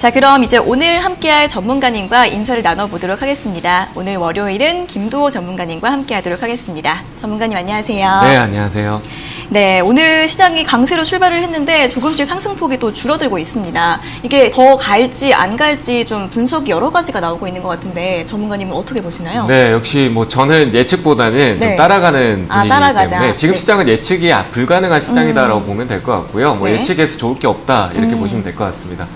자, 그럼 이제 오늘 함께할 전문가님과 인사를 나눠보도록 하겠습니다. 오늘 월요일은 김도호 전문가님과 함께하도록 하겠습니다. 전문가님 안녕하세요. 네, 안녕하세요. 네, 오늘 시장이 강세로 출발을 했는데 조금씩 상승폭이 또 줄어들고 있습니다. 이게 더 갈지 안 갈지 좀 분석이 여러 가지가 나오고 있는 것 같은데 전문가님은 어떻게 보시나요? 네, 역시 뭐 저는 예측보다는 네. 좀 따라가는 분위기이기 따라가자. 때문에 지금 네. 시장은 예측이 불가능한 시장이다라고 보면 될 것 같고요. 뭐 네. 예측에서 좋을 게 없다 이렇게 보시면 될 것 같습니다.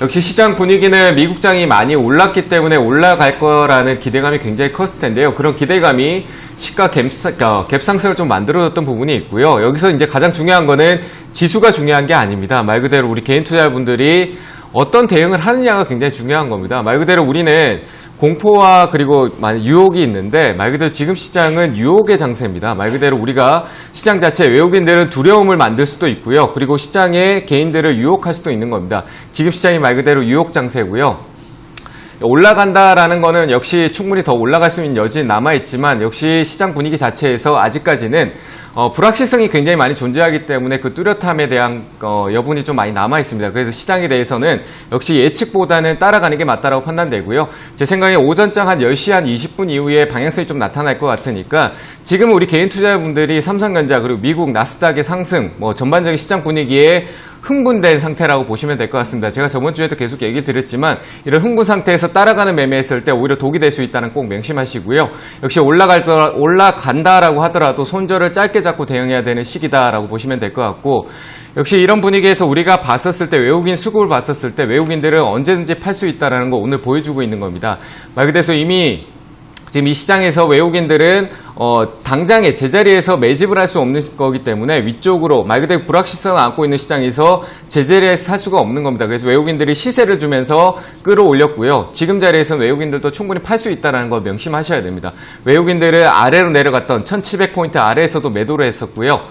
역시 시장 분위기는 미국장이 많이 올랐기 때문에 올라갈 거라는 기대감이 굉장히 컸을 텐데요. 그런 기대감이 시가 갭상승을 좀 만들어줬던 부분이 있고요. 여기서 이제 가장 중요한 거는 지수가 중요한 게 아닙니다. 말 그대로 우리 개인 투자자분들이 어떤 대응을 하느냐가 굉장히 중요한 겁니다. 말 그대로 우리는 공포와 그리고 유혹이 있는데 말 그대로 지금 시장은 유혹의 장세입니다. 말 그대로 우리가 시장 자체 외국인들은 두려움을 만들 수도 있고요. 그리고 시장의 개인들을 유혹할 수도 있는 겁니다. 지금 시장이 말 그대로 유혹 장세고요. 올라간다라는 거는 역시 충분히 더 올라갈 수 있는 여지는 남아있지만 역시 시장 분위기 자체에서 아직까지는 불확실성이 굉장히 많이 존재하기 때문에 그 뚜렷함에 대한 여분이 좀 많이 남아있습니다. 그래서 시장에 대해서는 역시 예측보다는 따라가는 게 맞다라고 판단되고요. 제 생각에 오전장 한 10시 한 20분 이후에 방향성이 좀 나타날 것 같으니까 지금 우리 개인 투자자분들이 삼성전자 그리고 미국 나스닥의 상승 전반적인 시장 분위기에 흥분된 상태라고 보시면 될 것 같습니다. 제가 저번 주에도 계속 얘기를 드렸지만 이런 흥분 상태에서 따라가는 매매했을 때 오히려 독이 될 수 있다는 꼭 명심하시고요. 역시 올라간다라고 하더라도 손절을 짧게 잡고 대응해야 되는 시기다라고 보시면 될 것 같고 역시 이런 분위기에서 우리가 봤었을 때 외국인 수급을 봤었을 때 외국인들은 언제든지 팔 수 있다는 거 오늘 보여주고 있는 겁니다. 말 그대로 이미 지금 이 시장에서 외국인들은 당장에 제자리에서 매집을 할 수 없는 거기 때문에 위쪽으로 말 그대로 불확실성을 안고 있는 시장에서 제자리에서 살 수가 없는 겁니다. 그래서 외국인들이 시세를 주면서 끌어올렸고요. 지금 자리에서 외국인들도 충분히 팔 수 있다는 걸 명심하셔야 됩니다. 외국인들은 아래로 내려갔던 1700포인트 아래에서도 매도를 했었고요.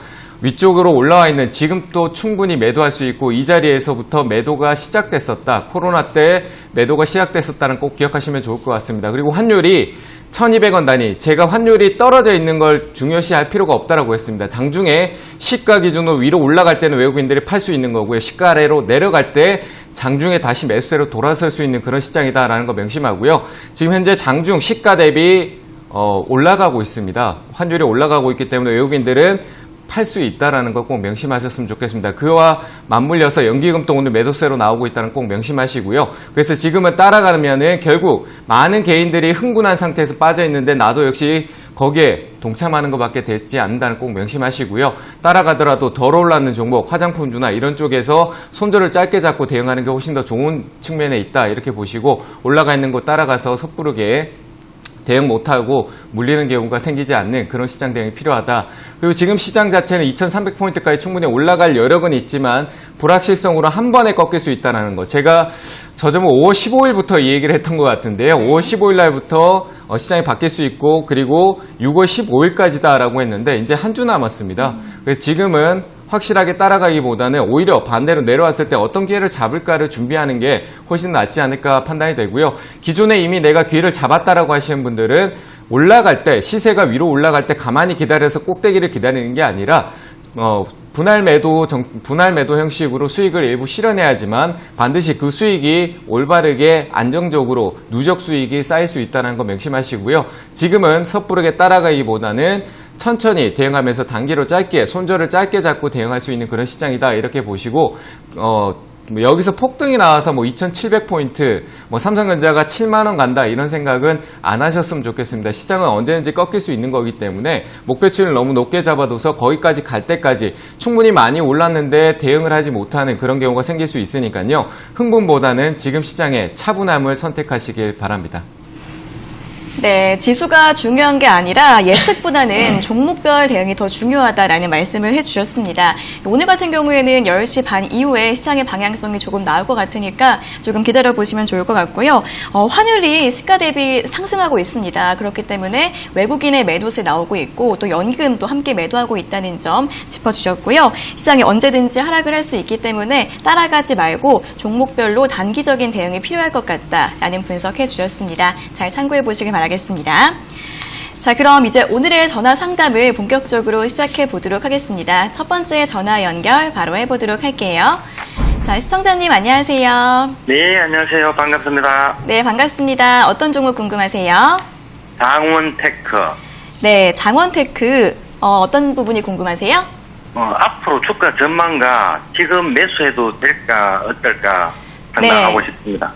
위쪽으로 올라와 있는 지금 또 충분히 매도할 수 있고 이 자리에서부터 매도가 시작됐었다. 코로나 때 매도가 시작됐었다는 꼭 기억하시면 좋을 것 같습니다. 그리고 환율이 1200원 단위, 제가 환율이 떨어져 있는 걸 중요시할 필요가 없다라고 했습니다. 장중에 시가 기준으로 위로 올라갈 때는 외국인들이 팔 수 있는 거고요. 시가 아래로 내려갈 때 장중에 다시 매수세로 돌아설 수 있는 그런 시장이다라는 거 명심하고요. 지금 현재 장중 시가 대비 올라가고 있습니다. 환율이 올라가고 있기 때문에 외국인들은 팔 수 있다는 거 꼭 명심하셨으면 좋겠습니다. 그와 맞물려서 연기금도 오늘 매도세로 나오고 있다는 꼭 명심하시고요. 그래서 지금은 따라가면은 결국 많은 개인들이 흥분한 상태에서 빠져 있는데 나도 역시 거기에 동참하는 것밖에 되지 않는다는 꼭 명심하시고요. 따라가더라도 덜 올랐는 종목, 화장품주나 이런 쪽에서 손절을 짧게 잡고 대응하는 게 훨씬 더 좋은 측면에 있다 이렇게 보시고 올라가 있는 곳 따라가서 섣부르게 대응 못하고 물리는 경우가 생기지 않는 그런 시장 대응이 필요하다. 그리고 지금 시장 자체는 2300포인트까지 충분히 올라갈 여력은 있지만 불확실성으로 한 번에 꺾일 수 있다는 거. 제가 저점은 5월 15일부터 이 얘기를 했던 것 같은데요. 5월 15일 날부터 시장이 바뀔 수 있고 그리고 6월 15일까지다라고 했는데 이제 한 주 남았습니다. 그래서 지금은 확실하게 따라가기보다는 오히려 반대로 내려왔을 때 어떤 기회를 잡을까를 준비하는 게 훨씬 낫지 않을까 판단이 되고요. 기존에 이미 내가 기회를 잡았다라고 하시는 분들은 올라갈 때 시세가 위로 올라갈 때 가만히 기다려서 꼭대기를 기다리는 게 아니라 분할 매도 형식으로 수익을 일부 실현해야지만 반드시 그 수익이 올바르게 안정적으로 누적 수익이 쌓일 수 있다는 거 명심하시고요. 지금은 섣부르게 따라가기보다는 천천히 대응하면서 단기로 짧게 손절을 짧게 잡고 대응할 수 있는 그런 시장이다 이렇게 보시고 여기서 폭등이 나와서 2700포인트 삼성전자가 7만원 간다 이런 생각은 안 하셨으면 좋겠습니다. 시장은 언제든지 꺾일 수 있는 거기 때문에 목표치를 너무 높게 잡아둬서 거기까지 갈 때까지 충분히 많이 올랐는데 대응을 하지 못하는 그런 경우가 생길 수 있으니까요. 흥분보다는 지금 시장의 차분함을 선택하시길 바랍니다. 네, 지수가 중요한 게 아니라 예측보다는 종목별 대응이 더 중요하다라는 말씀을 해주셨습니다. 오늘 같은 경우에는 10시 반 이후에 시장의 방향성이 조금 나올 것 같으니까 조금 기다려보시면 좋을 것 같고요. 환율이 시가 대비 상승하고 있습니다. 그렇기 때문에 외국인의 매도세 나오고 있고 또 연금도 함께 매도하고 있다는 점 짚어주셨고요. 시장이 언제든지 하락을 할 수 있기 때문에 따라가지 말고 종목별로 단기적인 대응이 필요할 것 같다라는 분석해 주셨습니다. 잘 참고해 보시길 바라겠습니다. 자, 그럼 이제 오늘의 전화 상담을 본격적으로 시작해 보도록 하겠습니다. 첫 번째 전화 연결 바로 해보도록 할게요. 자, 시청자님 안녕하세요. 네, 안녕하세요. 반갑습니다. 네, 반갑습니다. 어떤 종목 궁금하세요? 장원테크. 네, 장원테크 어떤 부분이 궁금하세요? 앞으로 주가 전망과 지금 매수해도 될까 어떨까 상담하고 네. 싶습니다.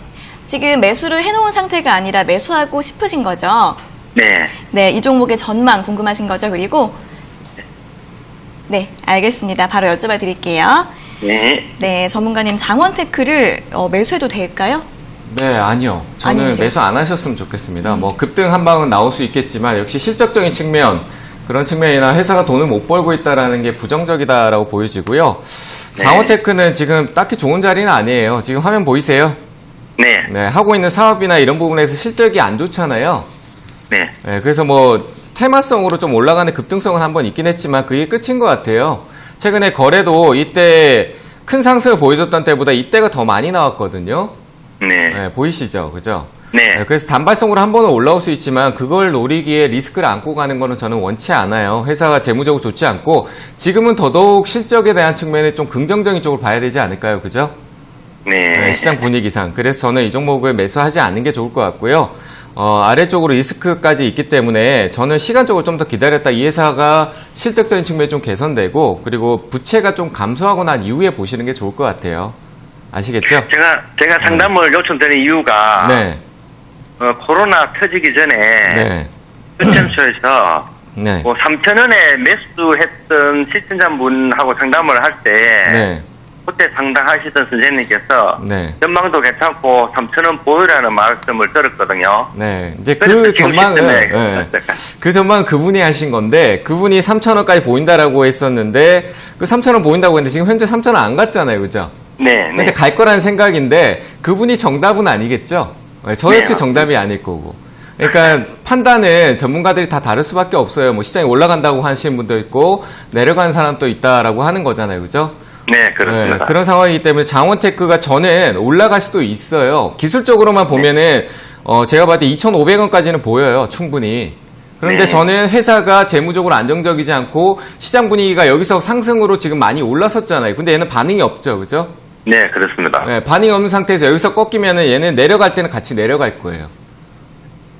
지금 매수를 해놓은 상태가 아니라 매수하고 싶으신 거죠? 네, 네, 이 종목의 전망 궁금하신 거죠? 그리고 네, 알겠습니다. 바로 여쭤봐 드릴게요. 네, 네, 전문가님 장원테크를 매수해도 될까요? 네, 아니요. 저는 아닙니다. 매수 안 하셨으면 좋겠습니다. 뭐 급등 한 방은 나올 수 있겠지만 역시 실적적인 측면 그런 측면이나 회사가 돈을 못 벌고 있다라는 게 부정적이다라고 보여지고요. 장원테크는 지금 딱히 좋은 자리는 아니에요. 지금 화면 보이세요? 네, 네, 하고 있는 사업이나 이런 부분에서 실적이 안 좋잖아요. 네, 네, 그래서 뭐 테마성으로 좀 올라가는 급등성은 한번 있긴 했지만 그게 끝인 것 같아요. 최근에 거래도 이때 큰 상승을 보여줬던 때보다 이때가 더 많이 나왔거든요. 네, 네, 보이시죠? 그죠? 네, 네, 그래서 단발성으로 한 번은 올라올 수 있지만 그걸 노리기에 리스크를 안고 가는 거는 저는 원치 않아요. 회사가 재무적으로 좋지 않고 지금은 더더욱 실적에 대한 측면에 좀 긍정적인 쪽으로 봐야 되지 않을까요? 그죠? 네, 네, 시장 분위기상. 그래서 저는 이 종목을 매수하지 않는 게 좋을 것 같고요. 아래쪽으로 리스크까지 있기 때문에 저는 시간적으로 좀 더 기다렸다 이 회사가 실적적인 측면이 좀 개선되고 그리고 부채가 좀 감소하고 난 이후에 보시는 게 좋을 것 같아요. 아시겠죠? 제가 상담을 요청드린 이유가 네. 코로나 터지기 전에 네. 추천처에서 네. 뭐 3,000원에 매수했던 시청자분하고 상담을 할 때 네. 그때 상담하시던 선생님께서 네. 전망도 괜찮고 3,000원 보유라는 말씀을 들었거든요. 네. 이제 그래서 그 지금 전망은, 시점에 네. 어떨까? 그 전망은 그분이 하신 건데, 그분이 3,000원까지 보인다라고 했었는데, 그 3,000원 보인다고 했는데, 지금 현재 3,000원 안 갔잖아요. 그죠? 네, 근데 네. 갈 거라는 생각인데, 그분이 정답은 아니겠죠? 네, 저 역시 네, 정답이 아닐 거고. 그러니까 판단은 전문가들이 다 다를 수밖에 없어요. 뭐 시장이 올라간다고 하시는 분도 있고, 내려가는 사람도 있다라고 하는 거잖아요. 그죠? 네, 그렇습니다. 네, 그런 상황이기 때문에 장원테크가 저는 올라갈 수도 있어요. 기술적으로만 보면은 제가 봤을 때 2,500원까지는 보여요. 충분히. 그런데 네. 저는 회사가 재무적으로 안정적이지 않고 시장 분위기가 여기서 상승으로 지금 많이 올랐었잖아요. 근데 얘는 반응이 없죠. 그죠? 네, 그렇습니다. 네, 반응이 없는 상태에서 여기서 꺾이면은 얘는 내려갈 때는 같이 내려갈 거예요.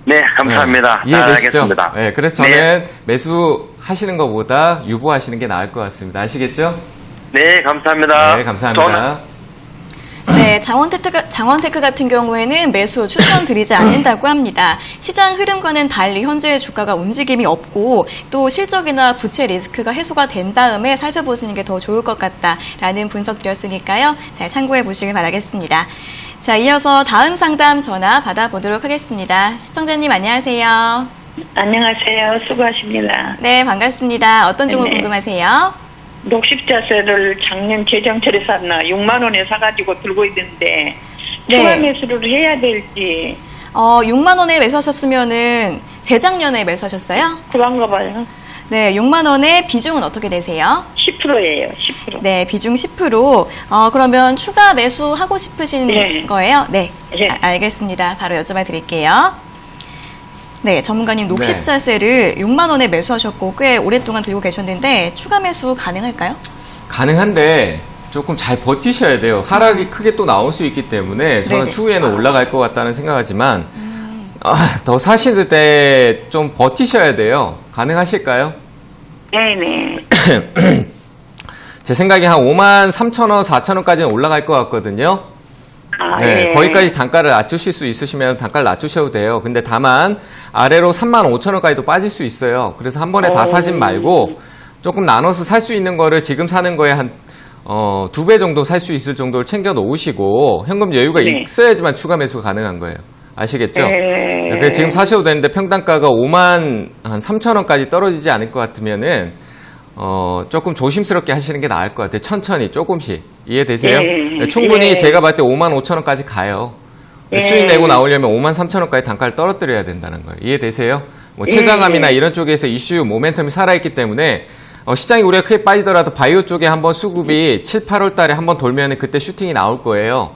네, 감사합니다. 네, 이해되시죠? 알겠습니다. 네, 그래서 저는 매수하시는 것보다 유보하시는 게 나을 것 같습니다. 아시겠죠? 네, 감사합니다. 네, 감사합니다. 네, 장원테크 같은 경우에는 매수 추천드리지 않는다고 합니다. 시장 흐름과는 달리 현재 주가가 움직임이 없고 또 실적이나 부채 리스크가 해소가 된 다음에 살펴보시는 게 더 좋을 것 같다라는 분석 드렸으니까요. 잘 참고해 보시길 바라겠습니다. 자, 이어서 다음 상담 전화 받아보도록 하겠습니다. 시청자님 안녕하세요. 안녕하세요. 수고하십니다. 네, 반갑습니다. 어떤 종목 네. 궁금하세요? 녹십자세를 작년 재정철에 샀나 6만 원에 사가지고 들고 있는데 네. 추가 매수를 해야 될지 6만 원에 매수하셨으면은 재작년에 매수하셨어요? 그런가 봐요. 네, 6만 원의 비중은 어떻게 되세요? 10%예요. 10%. 네, 비중 10%. 그러면 추가 매수하고 싶으신 네. 거예요? 네. 네. 알겠습니다. 바로 여쭤봐 드릴게요. 네, 전문가님 녹십자세를 6만 원에 매수하셨고 꽤 오랫동안 들고 계셨는데 추가 매수 가능할까요? 가능한데 조금 잘 버티셔야 돼요. 하락이 크게 또 나올 수 있기 때문에 저는 네네. 추후에는 올라갈 것 같다는 생각하지만 더 사실 때 좀 버티셔야 돼요. 가능하실까요? 네네. 제 생각에 한 5만 3천 원, 4천 원까지는 올라갈 것 같거든요. 아, 네, 예. 거기까지 단가를 낮추실 수 있으시면 단가를 낮추셔도 돼요. 근데 다만 아래로 3만 5천 원까지도 빠질 수 있어요. 그래서 한 번에 다 사진 말고 조금 나눠서 살 수 있는 거를 지금 사는 거에 한 2배 정도 살 수 있을 정도를 챙겨 놓으시고 현금 여유가 네. 있어야지만 추가 매수가 가능한 거예요. 아시겠죠? 네. 그래서 지금 사셔도 되는데 평단가가 5만 한 3천 원까지 떨어지지 않을 것 같으면은 조금 조심스럽게 하시는 게 나을 것 같아요. 천천히 조금씩. 이해되세요? 예. 충분히 예. 제가 봤을 때 5만 5천 원까지 가요. 예. 수익 내고 나오려면 5만 3천 원까지 단가를 떨어뜨려야 된다는 거예요. 이해되세요? 뭐 최저감이나 이런 쪽에서 이슈 모멘텀이 살아있기 때문에 시장이 우리가 크게 빠지더라도 바이오 쪽에 한번 수급이 7, 8월 달에 한번 돌면 그때 슈팅이 나올 거예요.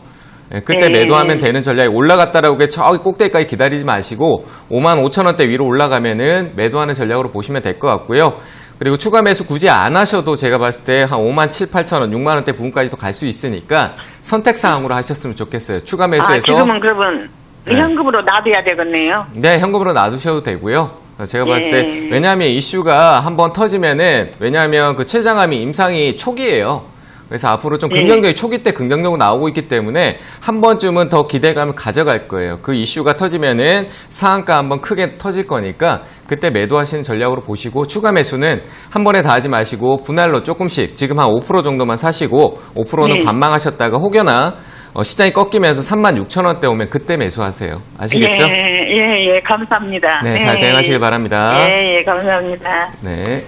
그때 매도하면 되는 전략이 올라갔다라고 저기 꼭대기까지 기다리지 마시고 5만 5천 원대 위로 올라가면은 매도하는 전략으로 보시면 될 것 같고요. 그리고 추가 매수 굳이 안 하셔도 제가 봤을 때 한 5만 7, 8천 원, 6만 원대 부분까지도 갈 수 있으니까 선택사항으로 하셨으면 좋겠어요. 추가 매수해서. 지금은 그러면 네. 현금으로 놔둬야 되겠네요. 네, 현금으로 놔두셔도 되고요. 제가 봤을 예. 때 왜냐하면 이슈가 한번 터지면은 왜냐하면 그 최장암이 임상이 초기예요. 그래서 앞으로 좀 긍정적이 초기 때 긍정적으로 나오고 있기 때문에 한 번쯤은 더 기대감을 가져갈 거예요. 그 이슈가 터지면은 상한가 한번 크게 터질 거니까 그때 매도하시는 전략으로 보시고 추가 매수는 한 번에 다 하지 마시고 분할로 조금씩 지금 한 5% 정도만 사시고 5%는 관망하셨다가 혹여나 시장이 꺾이면서 36,000원대 오면 그때 매수하세요. 아시겠죠? 예, 감사합니다. 네, 잘 대응하시길 바랍니다. 예, 감사합니다. 네.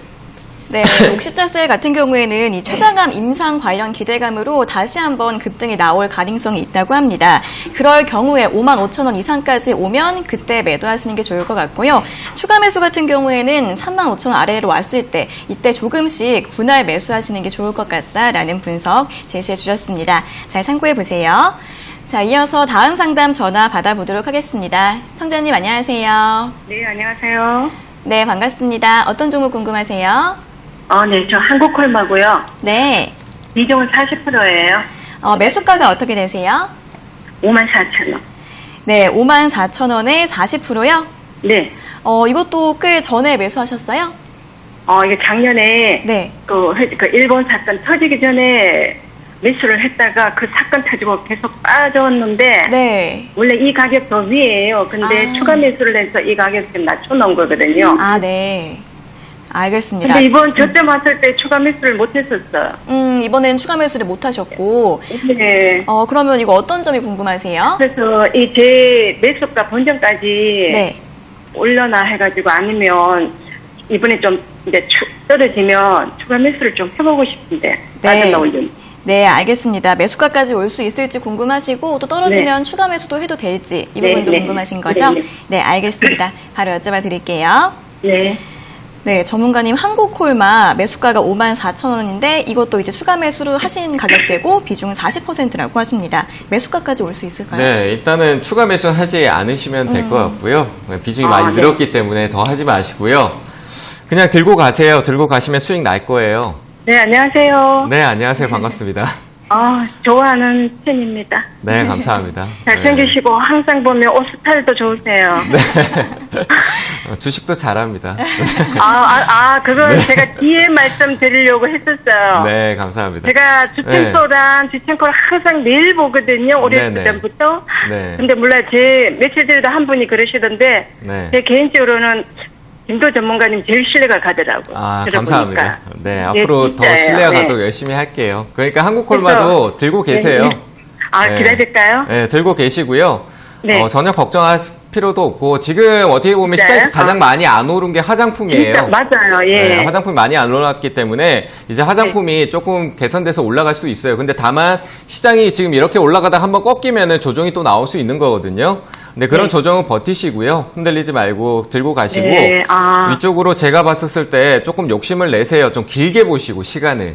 네, 옥십자셀 같은 경우에는 이 최장암 임상 관련 기대감으로 다시 한번 급등이 나올 가능성이 있다고 합니다. 그럴 경우에 55,000원 이상까지 오면 그때 매도하시는 게 좋을 것 같고요. 추가 매수 같은 경우에는 35,000원 아래로 왔을 때 이때 조금씩 분할 매수하시는 게 좋을 것 같다라는 분석 제시해 주셨습니다. 잘 참고해 보세요. 자, 이어서 다음 상담 전화 받아보도록 하겠습니다. 시청자님 안녕하세요. 네, 안녕하세요. 네, 반갑습니다. 어떤 종목 궁금하세요? 네, 저 한국콜마고요. 네. 비중은 40%예요. 매수가가 어떻게 되세요? 54,000원. 네, 54,000원에 40%요? 네. 이것도 꽤 전에 매수하셨어요? 이게 작년에 네. 그 일본 사건 터지기 전에 매수를 했다가 그 사건 터지고 계속 빠졌는데 네. 원래 이 가격 더 위에요. 근데 아. 추가 매수를 해서 이 가격 좀 낮춰놓은 거거든요. 아, 네. 알겠습니다. 근데 이번 저점 왔을 때 추가 매수를 못 했었어요. 이번엔 추가 매수를 못 하셨고, 네. 그러면 이거 어떤 점이 궁금하세요? 그래서 이 제 매수가 본전까지 네. 올려놔 해가지고 아니면 이번에 좀 이제 떨어지면 추가 매수를 좀 해보고 싶은데 빠졌나 올려. 네, 알겠습니다. 매수가까지 올 수 있을지 궁금하시고 또 떨어지면 추가 매수도 해도 될지 이 부분도 네. 궁금하신 거죠? 네. 네, 알겠습니다. 바로 여쭤봐 드릴게요. 네. 네, 전문가님 한국콜마 매수가가 54,000원인데 이것도 이제 추가 매수를 하신 가격대고 비중은 40%라고 하십니다. 매수가까지 올 수 있을까요? 네, 일단은 추가 매수 하지 않으시면 될 것 같고요. 비중이 많이 네. 늘었기 때문에 더 하지 마시고요. 그냥 들고 가세요. 들고 가시면 수익 날 거예요. 네, 안녕하세요. 네, 안녕하세요. 반갑습니다. 좋아하는 팬입니다. 네, 감사합니다. 잘생기시고 항상 보면 옷 스타일도 좋으세요. 네. 주식도 잘합니다. 그건 제가 뒤에 말씀 드리려고 했었어요. 네, 감사합니다. 제가 주템소랑 주템코를 항상 매일 보거든요. 오래전부터. 네. 근데 몰라 제 며칠 전에도 한 분이 그러시던데 네. 제 개인적으로는 김도 전문가님 제일 신뢰가 가더라고요. 감사합니다. 네, 앞으로 더 진짜예요. 신뢰가 가도록 열심히 할게요. 그러니까 한국콜마도 들고 계세요. 네. 기다릴까요? 네, 들고 계시고요. 네. 전혀 걱정할 필요도 없고 지금 어떻게 보면 진짜요? 시장에서 가장 많이 안 오른 게 화장품이에요. 진짜, 맞아요. 예. 네, 화장품이 많이 안 올랐기 때문에 이제 화장품이 조금 개선돼서 올라갈 수도 있어요. 근데 다만 시장이 지금 이렇게 올라가다가 한번 꺾이면은 조정이 또 나올 수 있는 거거든요. 근데 그런 조정은 버티시고요. 흔들리지 말고 들고 가시고 위쪽으로 제가 봤었을 때 조금 욕심을 내세요. 좀 길게 보시고 시간을.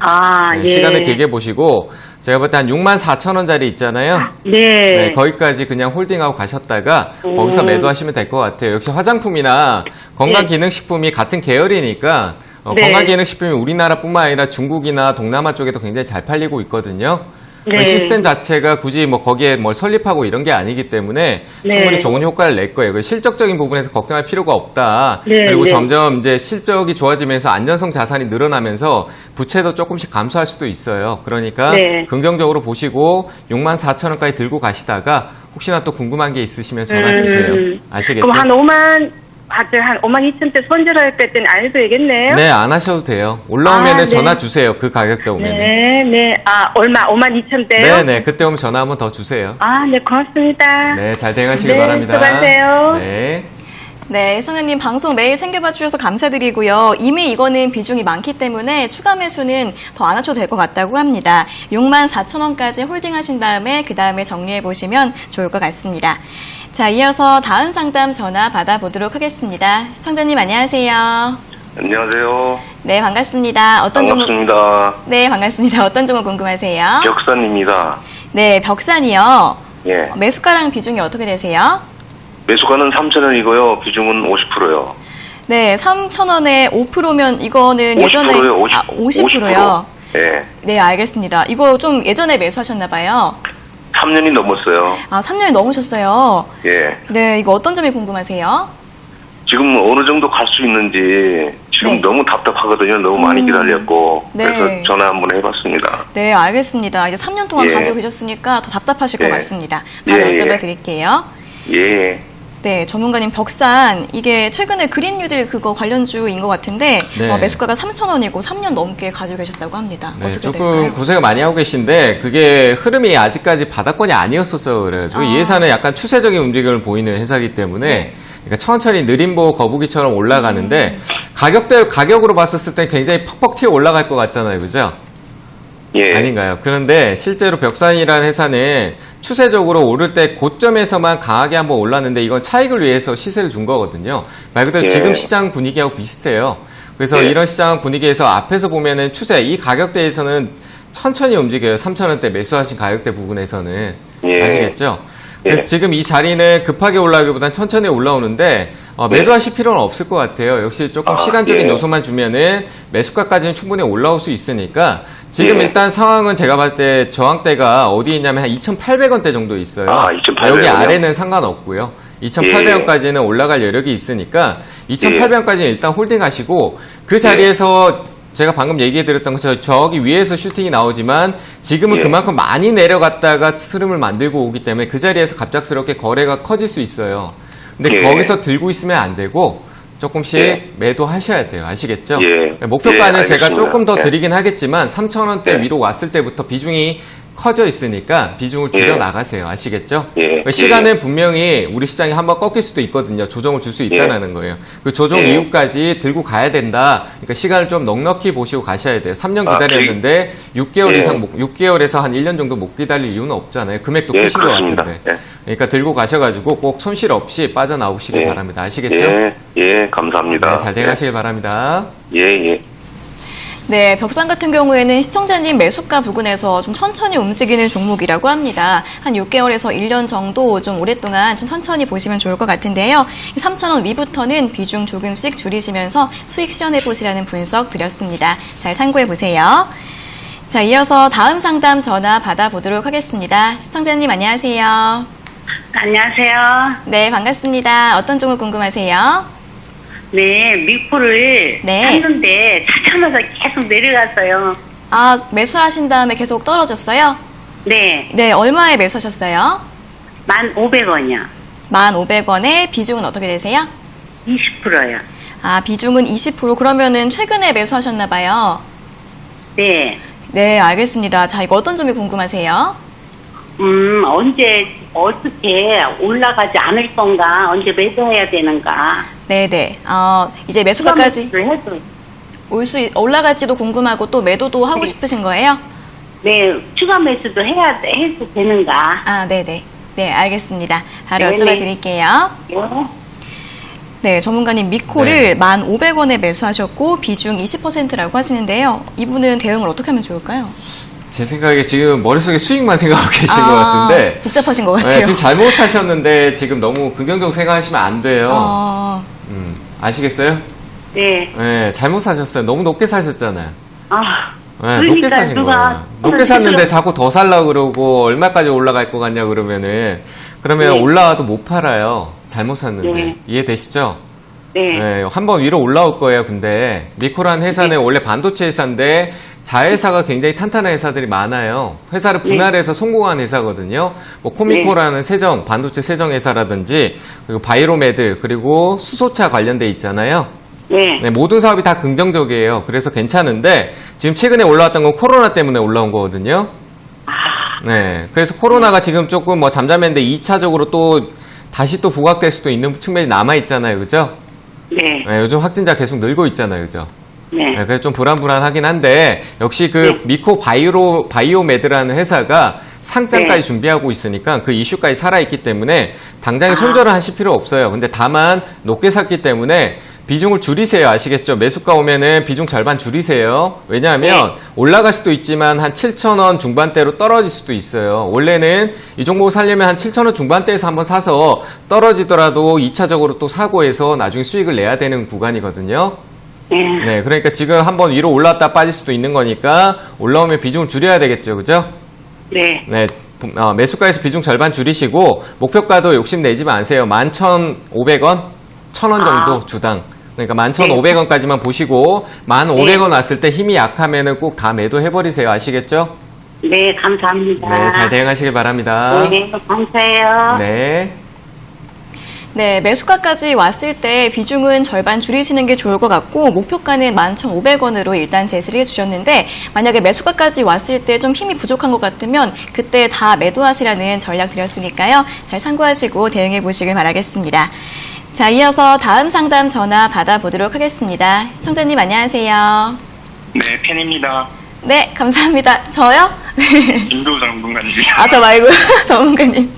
시간을 길게 보시고 제가 볼 때 한 64,000원짜리 있잖아요. 네, 거기까지 그냥 홀딩하고 가셨다가 거기서 매도하시면 될 것 같아요. 역시 화장품이나 건강기능식품이 같은 계열이니까 건강기능식품이 우리나라뿐만 아니라 중국이나 동남아 쪽에도 굉장히 잘 팔리고 있거든요. 그 시스템 자체가 굳이 거기에 뭘 설립하고 이런 게 아니기 때문에 충분히 좋은 효과를 낼 거예요. 그 실적적인 부분에서 걱정할 필요가 없다. 그리고 점점 이제 실적이 좋아지면서 안전성 자산이 늘어나면서 부채도 조금씩 감소할 수도 있어요. 그러니까 긍정적으로 보시고 64,000원까지 들고 가시다가 혹시나 또 궁금한 게 있으시면 전화 주세요. 아시겠죠? 그럼 한 52,000대 손절할 때는 안 해도 되겠네요? 네, 안 하셔도 돼요. 올라오면 전화 주세요. 그 가격대 오면. 네. 얼마? 52,000대요? 네. 그때 오면 전화 한번 더 주세요. 네, 고맙습니다. 네, 잘 대응하시길 바랍니다. 수고하세요. 네. 네, 성현님 방송 매일 챙겨봐 주셔서 감사드리고요. 이미 이거는 비중이 많기 때문에 추가 매수는 더 안 하셔도 될 것 같다고 합니다. 64,000원까지 홀딩하신 다음에 그 다음에 정리해 보시면 좋을 것 같습니다. 자, 이어서 다음 상담 전화 받아보도록 하겠습니다. 시청자님 안녕하세요. 안녕하세요. 네, 반갑습니다. 반갑습니다. 네, 반갑습니다. 어떤 종목 궁금하세요? 격산입니다. 네, 벽산이요. 예. 매수가랑 비중이 어떻게 되세요? 매수가는 3,000원이고요. 비중은 50%요. 네, 3,000원에 5%면 이거는 예전에 50%요, 50%요. 예. 네, 알겠습니다. 이거 좀 예전에 매수하셨나 봐요. 3년이 넘었어요. 아, 3년이 넘으셨어요. 예. 네, 이거 어떤 점이 궁금하세요? 지금 어느 정도 갈 수 있는지 지금 네. 너무 답답하거든요. 너무 많이 기다렸고. 네. 그래서 전화 한번 해봤습니다. 네, 알겠습니다. 이제 3년 동안 예. 가지고 계셨으니까 더 답답하실 것 예. 같습니다. 바로 예, 예. 여쭤봐 드릴게요. 예. 네, 전문가님 벽산 이게 최근에 그린 뉴딜 그거 관련주인 것 같은데 네. 매수가가 3,000원이고 3년 넘게 가지고 계셨다고 합니다. 네, 어떻게 조금 될까요? 고생을 많이 하고 계신데 그게 흐름이 아직까지 바닥권이 아니었었어요. 그래가지고 이 회사는 약간 추세적인 움직임을 보이는 회사이기 때문에 그러니까 천천히 느림보 거북이처럼 올라가는데 가격으로 봤었을 때 굉장히 퍽퍽 튀어 올라갈 것 같잖아요. 그죠? 예. 아닌가요? 그런데 실제로 벽산이라는 회사는 추세적으로 오를 때 고점에서만 강하게 한번 올랐는데 이건 차익을 위해서 시세를 준 거거든요. 말 그대로 예. 지금 시장 분위기하고 비슷해요. 그래서 예. 이런 시장 분위기에서 앞에서 보면은 추세, 이 가격대에서는 천천히 움직여요. 3,000원대 매수하신 가격대 부분에서는. 예. 아시겠죠? 그래서 예. 지금 이 자리는 급하게 올라가기보단 천천히 올라오는데 매도하실 필요는 없을 것 같아요. 역시 조금 시간적인 예. 요소만 주면은 매수가까지는 충분히 올라올 수 있으니까 지금 예. 일단 상황은 제가 봤을 때 저항대가 어디에 있냐면 한 2,800원대 정도 있어요. 2,800 여기 원이요? 아래는 상관없고요. 2,800원까지는 올라갈 여력이 있으니까 2,800원까지는 일단 홀딩하시고 그 자리에서 제가 방금 얘기해드렸던 것처럼 저기 위에서 슈팅이 나오지만 지금은 예. 그만큼 많이 내려갔다가 흐름을 만들고 오기 때문에 그 자리에서 갑작스럽게 거래가 커질 수 있어요. 근데 예. 거기서 들고 있으면 안 되고 조금씩 예. 매도하셔야 돼요. 아시겠죠? 예. 목표가는 예, 제가 알겠습니다. 조금 더 예. 드리긴 하겠지만 3,000원대 예. 위로 왔을 때부터 비중이 커져 있으니까 비중을 줄여 예. 나가세요. 아시겠죠? 예. 그 시간은 분명히 우리 시장이 한번 꺾일 수도 있거든요. 조정을 줄 수 있다는 거예요. 그 조정 예. 이후까지 들고 가야 된다. 그러니까 시간을 좀 넉넉히 보시고 가셔야 돼요. 3년 기다렸는데 6개월 예. 이상 6개월에서 한 1년 정도 못 기다릴 이유는 없잖아요. 금액도 예, 크신 것 그렇습니다. 같은데. 예. 그러니까 들고 가셔가지고 꼭 손실 없이 빠져나오시길 예. 바랍니다. 아시겠죠? 예, 감사합니다. 네, 잘 돼가시길 바랍니다. 예. 네, 벽산 같은 경우에는 시청자님 매수가 부근에서 좀 천천히 움직이는 종목이라고 합니다. 한 6개월에서 1년 정도 좀 오랫동안 좀 천천히 보시면 좋을 것 같은데요. 3,000원 위부터는 비중 조금씩 줄이시면서 수익 실현해 보시라는 분석 드렸습니다. 잘 참고해 보세요. 자, 이어서 다음 상담 전화 받아보도록 하겠습니다. 시청자님 안녕하세요. 안녕하세요. 네, 반갑습니다. 어떤 종목 궁금하세요? 네, 미코를 네. 샀는데 차참해서 계속 내려갔어요. 아, 매수하신 다음에 계속 떨어졌어요? 네, 네, 얼마에 매수하셨어요? 1,500원이요. 1,500원에 비중은 어떻게 되세요? 20%요. 아, 비중은 20%. 그러면은 최근에 매수하셨나 봐요. 네. 네, 알겠습니다. 자, 이거 어떤 점이 궁금하세요? 어떻게 올라가지 않을 건가, 언제 매도해야 되는가. 네네. 이제 매수가까지 해도, 올라갈지도 궁금하고 또 매도도 하고 네. 싶으신 거예요? 네, 추가 매수도 해도 되는가. 아, 네네. 네, 알겠습니다. 바로 네네. 여쭤봐 드릴게요. 네. 네, 전문가님 미코를 1,500원에 매수하셨고 비중 20%라고 하시는데요. 이분은 대응을 어떻게 하면 좋을까요? 제 생각에 지금 머릿속에 수익만 생각하고 계신 것 같은데 복잡하신 것 같아요. 네, 지금 잘못 사셨는데 지금 너무 긍정적으로 생각하시면 안 돼요. 아시겠어요? 네. 네, 잘못 사셨어요. 너무 높게 사셨잖아요. 네, 그러니까 높게 사신 거예요. 높게 샀는데 자꾸 더 살라고 그러고 얼마까지 올라갈 것 같냐 그러면 네. 올라와도 못 팔아요. 잘못 샀는데. 네. 이해되시죠? 네. 네, 한번 위로 올라올 거예요. 근데 미코라는 회사는 원래 반도체 회사인데 자회사가 굉장히 탄탄한 회사들이 많아요. 회사를 분할해서 성공한 회사거든요. 뭐 코미코라는 세정, 반도체 세정 회사라든지 그리고 바이로메드 그리고 수소차 관련돼 있잖아요. 네, 모든 사업이 다 긍정적이에요. 그래서 괜찮은데 지금 최근에 올라왔던 건 코로나 때문에 올라온 거거든요. 네, 그래서 코로나가 지금 조금 뭐 잠잠했는데 2차적으로 또 다시 또 부각될 수도 있는 측면이 남아 있잖아요, 그죠? 네. 네, 요즘 확진자 계속 늘고 있잖아요, 그죠? 네. 네, 그래서 좀 불안불안하긴 한데 역시 그 미코 바이오메드라는 회사가 상장까지 준비하고 있으니까 그 이슈까지 살아있기 때문에 당장에 손절을 하실 필요 없어요. 근데 다만 높게 샀기 때문에 비중을 줄이세요. 아시겠죠? 매수가 오면은 비중 절반 줄이세요. 왜냐하면 올라갈 수도 있지만 한 7,000원 중반대로 떨어질 수도 있어요. 원래는 이 종목 살려면 한 7,000원 중반대에서 한번 사서 떨어지더라도 2차적으로 또 사고 해서 나중에 수익을 내야 되는 구간이거든요. 네, 그러니까 지금 한번 위로 올라왔다 빠질 수도 있는 거니까 올라오면 비중을 줄여야 되겠죠. 그죠? 네. 네. 매수가에서 비중 절반 줄이시고 목표가도 욕심내지 마세요. 11,500원, 1,000원 정도 주당. 그러니까 11,500원까지만 보시고 1,500원 왔을 때 힘이 약하면은 꼭 다 매도해버리세요. 아시겠죠? 네, 감사합니다. 네, 잘 대응하시길 바랍니다. 네, 감사해요. 네. 네, 매수가까지 왔을 때 비중은 절반 줄이시는 게 좋을 것 같고 목표가는 11,500원으로 일단 제시를 해주셨는데 만약에 매수가까지 왔을 때 좀 힘이 부족한 것 같으면 그때 다 매도하시라는 전략 드렸으니까요. 잘 참고하시고 대응해 보시길 바라겠습니다. 자, 이어서 다음 상담 전화 받아보도록 하겠습니다. 시청자님 안녕하세요. 네, 팬입니다. 네, 감사합니다. 저요? 임도 전문가님. 아, 저 말고 전문가님.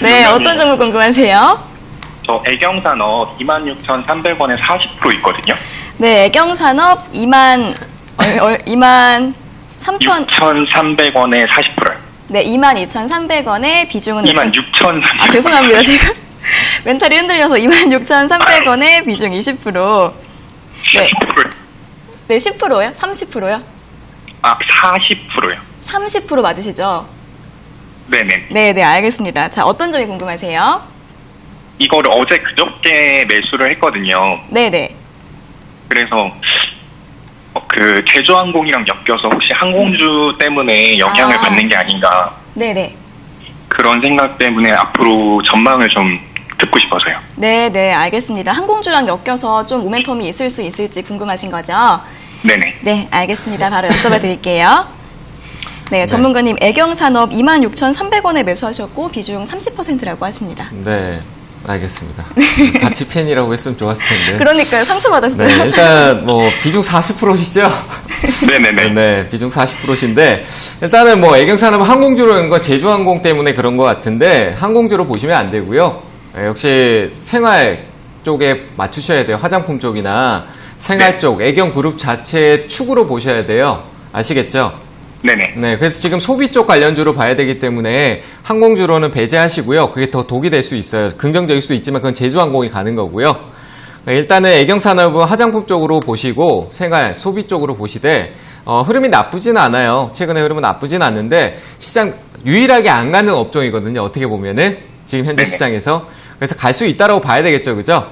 네, 어떤 종목 궁금하세요? 저 애경산업 26,300원에 40% 있거든요. 네, 애경산업 2만 3천 6,300원에 40%요. 네, 22,300원에 비중은 26,300원. 아, 죄송합니다. 제가 멘탈이 흔들려서 26,300원에 비중 20%. 네. 40%요. 네, 10%요? 30%요? 아, 40%요. 30% 맞으시죠? 네네. 네, 네, 알겠습니다. 자, 어떤 점이 궁금하세요? 이거를 어제 그저께 매수를 했거든요. 네, 네. 그래서 그 제주항공이랑 엮여서 혹시 항공주 때문에 영향을 받는 게 아닌가 네, 네. 그런 생각 때문에 앞으로 전망을 좀 듣고 싶어서요. 네, 네, 알겠습니다. 항공주랑 엮여서 좀 모멘텀이 있을 수 있을지 궁금하신 거죠? 네네. 네, 알겠습니다. 바로 여쭤봐 드릴게요. 네, 전문가님, 애경산업 26,300원에 매수하셨고 비중 30%라고 하십니다. 네. 알겠습니다. 같이 팬이라고 했으면 좋았을 텐데. 그러니까요, 상처받았어요. 네, 일단 뭐 비중 40%시죠? 네네네. 네, 비중 40%신데 일단은 뭐 애경산업 항공주로 는 건 제주항공 때문에 그런 것 같은데 항공주로 보시면 안 되고요. 네, 역시 생활 쪽에 맞추셔야 돼요. 화장품 쪽이나 생활 쪽, 애경그룹 자체의 축으로 보셔야 돼요. 아시겠죠? 네네. 네, 그래서 지금 소비 쪽 관련주로 봐야 되기 때문에 항공주로는 배제하시고요. 그게 더 독이 될 수 있어요. 긍정적일 수도 있지만 그건 제주항공이 가는 거고요. 네, 일단은 애경산업은 화장품 쪽으로 보시고 생활, 소비 쪽으로 보시되 흐름이 나쁘진 않아요. 최근에 흐름은 나쁘진 않는데 시장 유일하게 안 가는 업종이거든요. 어떻게 보면은 지금 현재 네네. 시장에서. 그래서 갈 수 있다라고 봐야 되겠죠. 그죠?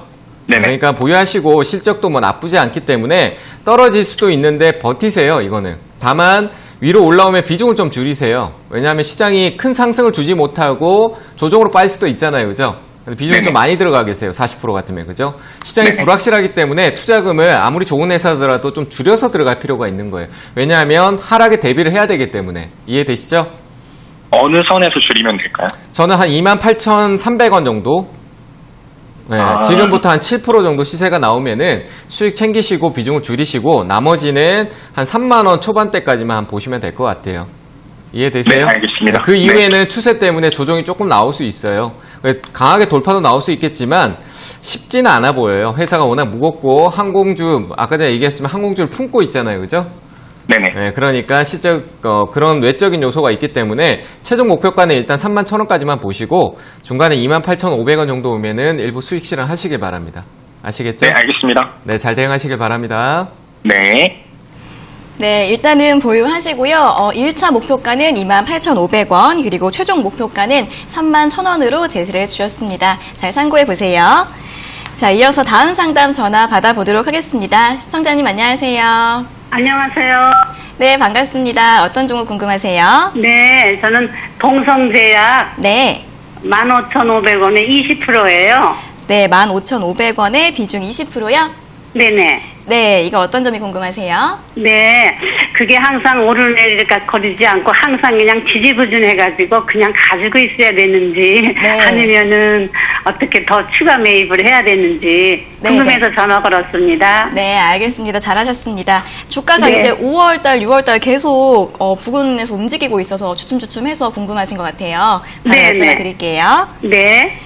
네네. 그러니까 보유하시고 실적도 뭐 나쁘지 않기 때문에 떨어질 수도 있는데 버티세요. 이거는. 다만 위로 올라오면 비중을 좀 줄이세요. 왜냐하면 시장이 큰 상승을 주지 못하고 조정으로 빠질 수도 있잖아요. 그죠? 비중이 네네. 좀 많이 들어가 계세요. 40% 같으면. 그죠? 시장이 네네. 불확실하기 때문에 투자금을 아무리 좋은 회사더라도 좀 줄여서 들어갈 필요가 있는 거예요. 왜냐하면 하락에 대비를 해야 되기 때문에. 이해되시죠? 어느 선에서 줄이면 될까요? 저는 한 28,300원 정도? 네, 지금부터 한 7% 정도 시세가 나오면은 수익 챙기시고 비중을 줄이시고 나머지는 한 3만원 초반대까지만 한번 보시면 될 것 같아요. 이해되세요? 네, 알겠습니다. 그 이후에는 추세 때문에 조정이 조금 나올 수 있어요. 강하게 돌파도 나올 수 있겠지만 쉽지는 않아 보여요. 회사가 워낙 무겁고 항공주, 아까 전에 얘기했지만 항공주를 품고 있잖아요. 그죠? 네네. 네, 그러니까 실적 그런 외적인 요소가 있기 때문에 최종 목표가는 일단 31,000원까지만 보시고 중간에 28,500원 정도 오면은 일부 수익 실현 하시길 바랍니다. 아시겠죠? 네, 알겠습니다. 네, 잘 대응하시길 바랍니다. 네. 네, 일단은 보유하시고요. 1차 목표가는 28,500원, 그리고 최종 목표가는 31,000원으로 제시를 해주셨습니다. 잘 참고해 보세요. 자, 이어서 다음 상담 전화 받아보도록 하겠습니다. 시청자님 안녕하세요. 안녕하세요. 네, 반갑습니다. 어떤 종목 궁금하세요? 네, 저는 동성제약 네. 15,500원에 20%예요. 네, 15,500원에 비중 20%요? 네네. 네, 이거 어떤 점이 궁금하세요? 네, 그게 항상 오르내리가 거리지 않고 항상 그냥 지지부진해가지고 그냥 가지고 있어야 되는지 네. 아니면은 어떻게 더 추가 매입을 해야 되는지 네, 궁금해서 전화 걸었습니다. 네, 알겠습니다. 잘하셨습니다. 주가가 네. 이제 5월달, 6월달 계속 부근에서 움직이고 있어서 주춤주춤해서 궁금하신 것 같아요. 바로 네, 여쭤봐 네. 드릴게요. 네,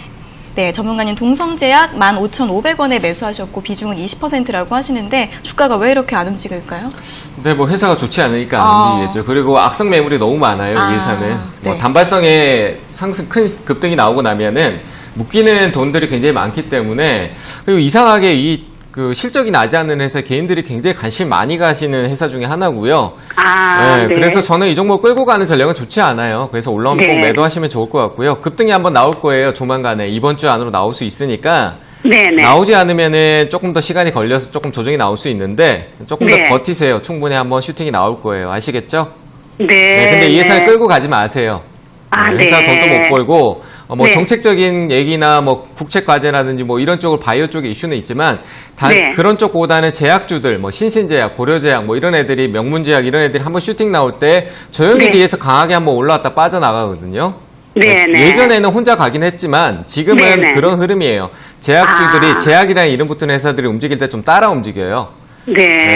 네, 전문가님 동성제약 15,500원에 매수하셨고 비중은 20%라고 하시는데 주가가 왜 이렇게 안 움직일까요? 근데 뭐 회사가 좋지 않으니까 안 아. 움직이겠죠. 그리고 악성 매물이 너무 많아요, 이 회사는. 네. 뭐 단발성에 상승 큰 급등이 나오고 나면은 묶이는 돈들이 굉장히 많기 때문에, 그리고 이상하게 그 실적이 나지 않는 회사 개인들이 굉장히 관심 많이 가시는 회사 중에 하나고요. 네. 그래서 저는 이 종목 끌고 가는 전략은 좋지 않아요. 그래서 올라오면 네. 꼭 매도하시면 좋을 것 같고요. 급등이 한번 나올 거예요. 조만간에 이번 주 안으로 나올 수 있으니까. 네네. 나오지 않으면은 조금 더 시간이 걸려서 조금 조정이 나올 수 있는데 조금 더 네. 버티세요. 충분히 한번 슈팅이 나올 거예요. 아시겠죠? 네. 네. 근데 이 회사를 끌고 가지 마세요. 회사 네. 돈도 못 벌고 뭐 네. 정책적인 얘기나 뭐 국책 과제라든지 뭐 이런 쪽으로 바이오 쪽의 이슈는 있지만 네. 그런 쪽보다는 제약주들 뭐 신신제약, 고려제약 뭐 이런 애들이 명문제약 이런 애들이 한번 슈팅 나올 때 조용히 네. 뒤에서 강하게 한번 올라왔다 빠져나가거든요. 네. 예전에는 혼자 가긴 했지만 지금은 네, 네. 그런 흐름이에요. 제약주들이 제약이라는 이름 붙은 회사들이 움직일 때 좀 따라 움직여요. 네.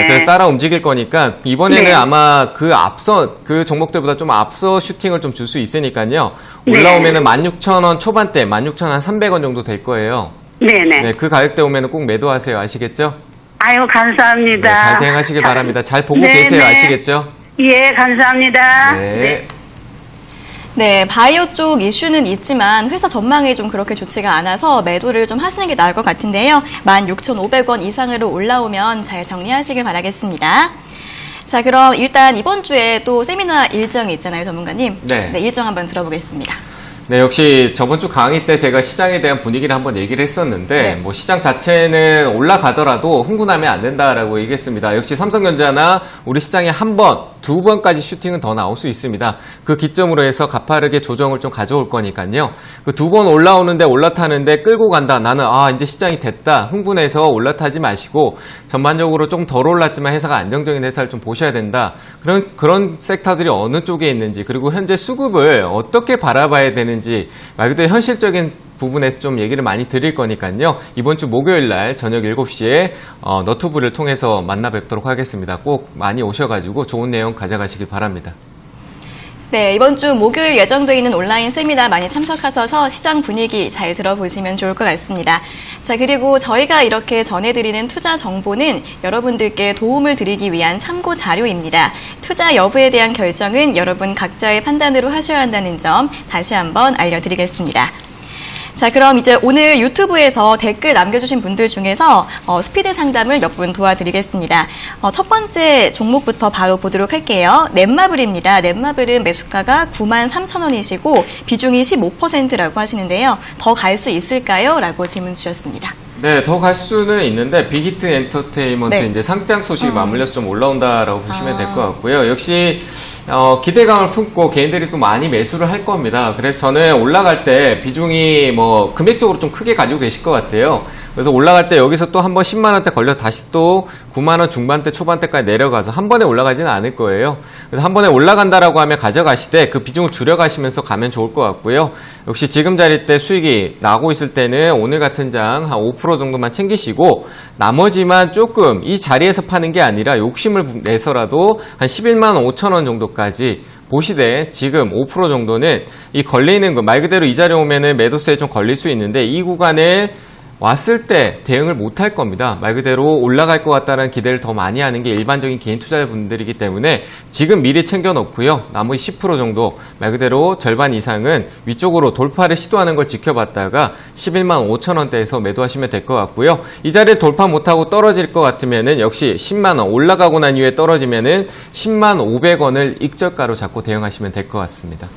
그래서 따라 움직일 거니까 이번에는 네. 아마 그 종목들보다 좀 앞서 슈팅을 좀 줄 수 있으니까요. 네. 올라오면은 16,000원 초반대, 16,300원 정도 될 거예요. 네네. 네, 그 가격대 오면은 꼭 매도하세요. 아시겠죠? 아유, 네, 감사합니다. 잘 대응하시길 바랍니다. 잘 보고 네, 계세요. 네. 아시겠죠? 예, 감사합니다. 네. 네, 바이오 쪽 이슈는 있지만 회사 전망이 좀 그렇게 좋지가 않아서 매도를 좀 하시는 게 나을 것 같은데요. 16,500원 이상으로 올라오면 잘 정리하시길 바라겠습니다. 자, 그럼 일단 이번 주에 또 세미나 일정이 있잖아요, 전문가님. 네. 일정 한번 들어보겠습니다. 네, 역시 저번 주 강의 때 제가 시장에 대한 분위기를 한번 얘기를 했었는데, 네. 뭐 시장 자체는 올라가더라도 흥분하면 안 된다라고 얘기했습니다. 역시 삼성전자나 우리 시장에 한 번, 두 번까지 슈팅은 더 나올 수 있습니다. 그 기점으로 해서 가파르게 조정을 좀 가져올 거니까요. 그 두 번 올라오는데 올라타는데 끌고 간다. 나는 이제 시장이 됐다. 흥분해서 올라타지 마시고 전반적으로 좀 덜 올랐지만 회사가 안정적인 회사를 좀 보셔야 된다. 그런 섹터들이 어느 쪽에 있는지, 그리고 현재 수급을 어떻게 바라봐야 되는지 말 그대로 현실적인 부분에서 좀 얘기를 많이 드릴 거니까요. 이번 주 목요일 날 저녁 7시에 너튜브를 통해서 만나 뵙도록 하겠습니다. 꼭 많이 오셔가지고 좋은 내용 가져가시길 바랍니다. 네, 이번 주 목요일 예정되어 있는 온라인 세미나 많이 참석하셔서 시장 분위기 잘 들어보시면 좋을 것 같습니다. 자, 그리고 저희가 이렇게 전해드리는 투자 정보는 여러분들께 도움을 드리기 위한 참고 자료입니다. 투자 여부에 대한 결정은 여러분 각자의 판단으로 하셔야 한다는 점 다시 한번 알려드리겠습니다. 자, 그럼 이제 오늘 유튜브에서 댓글 남겨주신 분들 중에서 스피드 상담을 몇 분 도와드리겠습니다. 첫 번째 종목부터 바로 보도록 할게요. 넷마블입니다. 넷마블은 매수가가 93,000원이시고 비중이 15%라고 하시는데요. 더 갈 수 있을까요? 라고 질문 주셨습니다. 네, 더 갈 수는 있는데 빅히트 엔터테인먼트 네. 이제 상장 소식이 맞물려서 좀 올라온다라고 보시면 될 것 아. 같고요. 역시 기대감을 품고 개인들이 또 많이 매수를 할 겁니다. 그래서 저는 올라갈 때 비중이 뭐 금액적으로 좀 크게 가지고 계실 것 같아요. 그래서 올라갈 때 여기서 또 한 번 10만 원대 걸려 다시 또 9만 원 중반대 초반대까지 내려가서 한 번에 올라가지는 않을 거예요. 그래서 한 번에 올라간다라고 하면 가져가시되 그 비중을 줄여가시면서 가면 좋을 것 같고요. 역시 지금 자리 때 수익이 나고 있을 때는 오늘 같은 장 한 5% 정도만 챙기시고 나머지만 조금 이 자리에서 파는 게 아니라 욕심을 내서라도 한 11만 5천 원 정도까지 보시되 지금 5% 정도는 이 걸리는 거 말 그대로 이 자리에 오면은 매도세에 좀 걸릴 수 있는데 이 구간에 왔을 때 대응을 못 할 겁니다. 말 그대로 올라갈 것 같다는 기대를 더 많이 하는 게 일반적인 개인 투자자분들이기 때문에 지금 미리 챙겨 놓고요. 나머지 10% 정도 말 그대로 절반 이상은 위쪽으로 돌파를 시도하는 걸 지켜봤다가 11만 5천 원대에서 매도하시면 될 것 같고요. 이 자리를 돌파 못하고 떨어질 것 같으면은 역시 10만 원 올라가고 난 이후에 떨어지면은 10만 500원을 익절가로 잡고 대응하시면 될 것 같습니다.